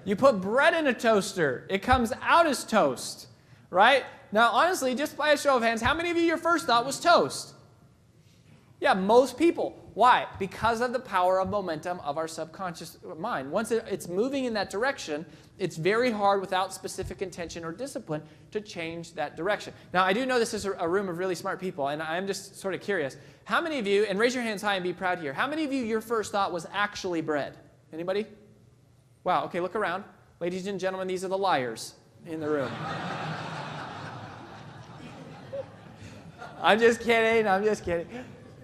You put bread in a toaster. It comes out as toast, right? Now, honestly, just by a show of hands, how many of you your first thought was toast? Yeah, most people. Why? Because of the power of momentum of our subconscious mind. Once it's moving in that direction, it's very hard without specific intention or discipline to change that direction. Now, I do know this is a room of really smart people, and I'm just sort of curious. How many of you, and raise your hands high and be proud here, how many of you your first thought was actually bread? Anybody? Wow, okay, look around. Ladies and gentlemen, these are the liars in the room. I'm just kidding, I'm just kidding.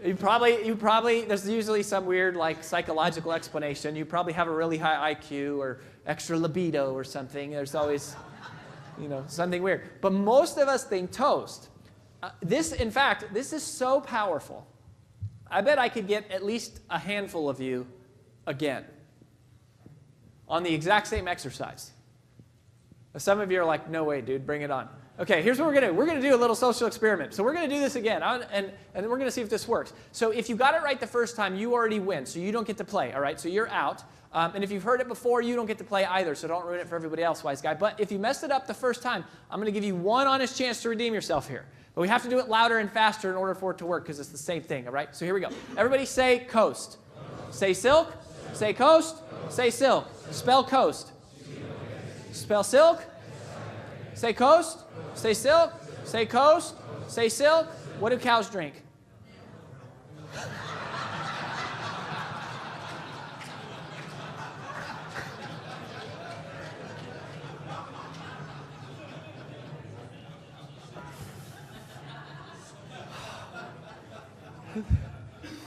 You probably, there's usually some weird like psychological explanation. You probably have a really high IQ or extra libido or something. There's always, something weird. But most of us think toast. In fact, this is so powerful. I bet I could get at least a handful of you again on the exact same exercise. Some of you are like, no way, dude, bring it on. Okay, here's what we're going to do. We're going to do a little social experiment. So we're going to do this again, and we're going to see if this works. So if you got it right the first time, you already win, so you don't get to play, all right? So you're out. And if you've heard it before, you don't get to play either, so don't ruin it for everybody else, wise guy. But if you messed it up the first time, I'm going to give you one honest chance to redeem yourself here. But we have to do it louder and faster in order for it to work, because it's the same thing, all right? So here we go. Everybody say coast. Say silk. Say coast. Say silk. Spell coast. Spell silk. Say coast. Say silk. Say coast. Say silk. What do cows drink?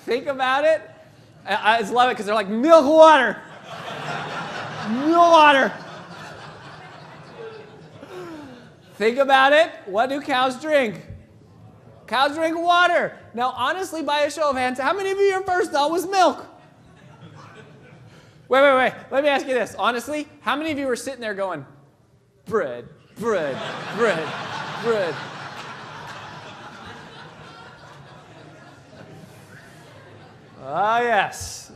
Think about it. I just love it because they're like, milk water. Milk water. Think about it. What do cows drink? Cows drink water. Now, honestly, by a show of hands, how many of you your first thought was milk? Wait. Let me ask you this. Honestly, how many of you were sitting there going, bread, bread, bread, bread? Ah, yes.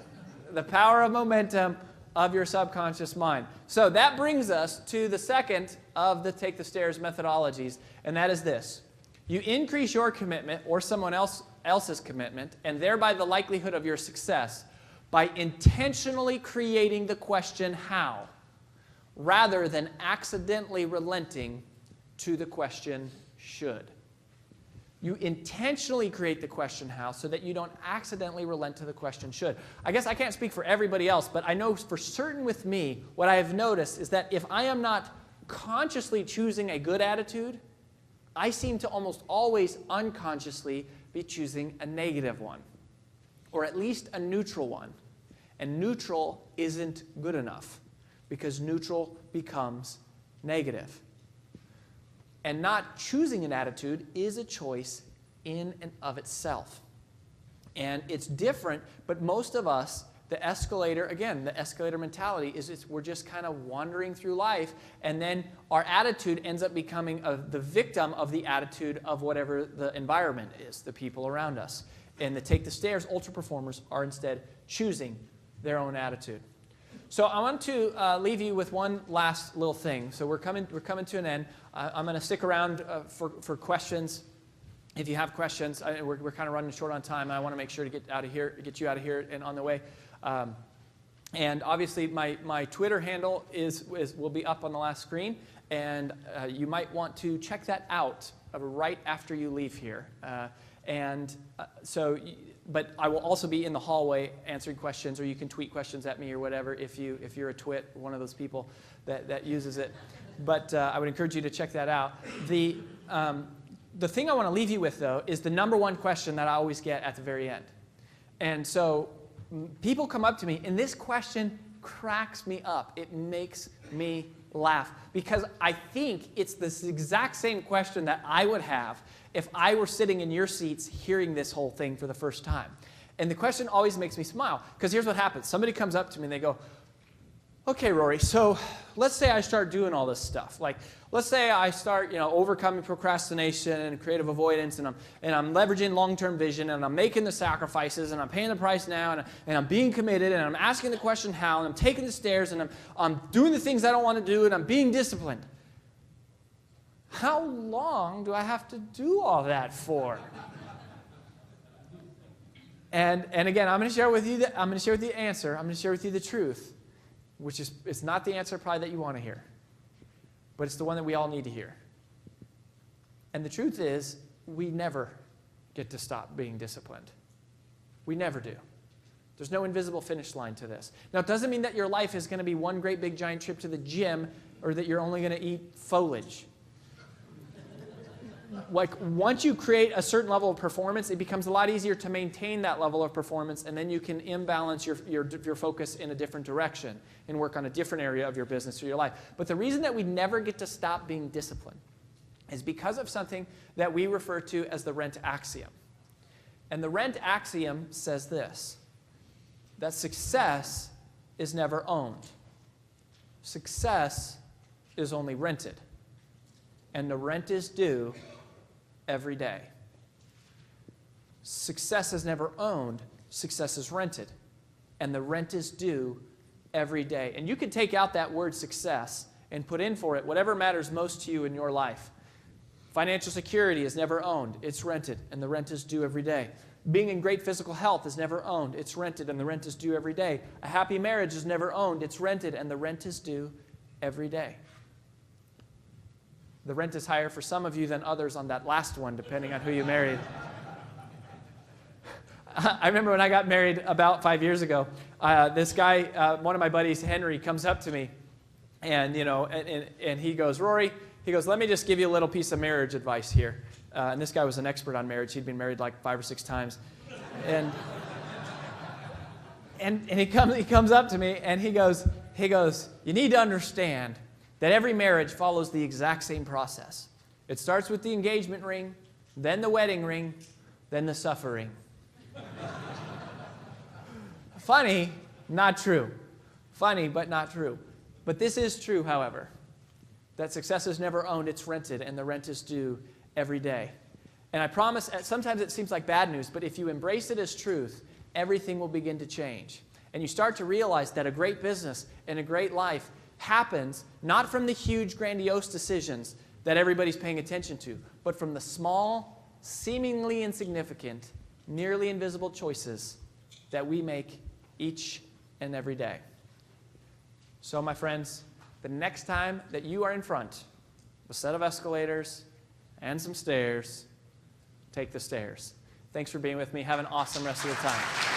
The power of momentum of your subconscious mind. So that brings us to the second of the Take the Stairs methodologies, and that is this. You increase your commitment or someone else's commitment, and thereby the likelihood of your success, by intentionally creating the question how, rather than accidentally relenting to the question should. You intentionally create the question how so that you don't accidentally relent to the question should. I guess I can't speak for everybody else, but I know for certain with me, what I have noticed is that if I am not consciously choosing a good attitude, I seem to almost always unconsciously be choosing a negative one, or at least a neutral one. And neutral isn't good enough because neutral becomes negative. And not choosing an attitude is a choice in and of itself. And it's different, but most of us, the escalator mentality is we're just kind of wandering through life, and then our attitude ends up becoming the victim of the attitude of whatever the environment is, the people around us. And the Take the Stairs ultra performers are instead choosing their own attitude. So I want to leave you with one last little thing. So we're coming to an end. I'm going to stick around for questions. If you have questions, we're kind of running short on time, and I want to make sure to get you out of here and on the way. And obviously, my Twitter handle will be up on the last screen, and you might want to check that out right after you leave here. But I will also be in the hallway answering questions, or you can tweet questions at me or whatever if you're a twit, one of those people that uses it. But I would encourage you to check that out. The thing I want to leave you with, though, is the number one question that I always get at the very end. And so people come up to me, and this question cracks me up. It makes me laugh because I think it's this exact same question that I would have if I were sitting in your seats hearing this whole thing for the first time. And the question always makes me smile because here's what happens. Somebody comes up to me and they go, okay, Rory, so let's say I start doing all this stuff. Like, let's say I start, overcoming procrastination and creative avoidance, and I'm leveraging long-term vision, and I'm making the sacrifices, and I'm paying the price now, and I'm being committed, and I'm asking the question how, and I'm taking the stairs, and I'm doing the things I don't want to do, and I'm being disciplined. How long do I have to do all that for? And again, I'm going to share with you the answer. I'm going to share with you the truth, which is it's not the answer probably that you want to hear, but it's the one that we all need to hear. And the truth is, we never get to stop being disciplined. We never do. There's no invisible finish line to this. Now, it doesn't mean that your life is going to be one great big giant trip to the gym or that you're only going to eat foliage. Like, once you create a certain level of performance, it becomes a lot easier to maintain that level of performance, and then you can imbalance your focus in a different direction and work on a different area of your business or your life. But the reason that we never get to stop being disciplined is because of something that we refer to as the rent axiom. And the rent axiom says this, that success is never owned. Success is only rented. And the rent is due every day. Success is never owned. Success is rented. And the rent is due every day. And you can take out that word success and put in for it whatever matters most to you in your life. Financial security is never owned. It's rented, and the rent is due every day. Being in great physical health is never owned. It's rented, and the rent is due every day. A happy marriage is never owned. It's rented, and the rent is due every day. The rent is higher for some of you than others on that last one, depending on who you married. I remember when I got married about 5 years ago, this guy, one of my buddies, Henry, comes up to me, and he goes, Rory, he goes, let me just give you a little piece of marriage advice here. And this guy was an expert on marriage. He'd been married like 5 or 6 times. And he comes up to me, and he goes, you need to understand that every marriage follows the exact same process. It starts with the engagement ring, then the wedding ring, then the suffering. Funny, not true. Funny, but not true. But this is true, however, that success is never owned, it's rented, and the rent is due every day. And I promise, sometimes it seems like bad news, but if you embrace it as truth, everything will begin to change. And you start to realize that a great business and a great life happens not from the huge, grandiose decisions that everybody's paying attention to, but from the small, seemingly insignificant, nearly invisible choices that we make each and every day. So, my friends, the next time that you are in front of a set of escalators and some stairs, take the stairs. Thanks for being with me. Have an awesome rest of the time.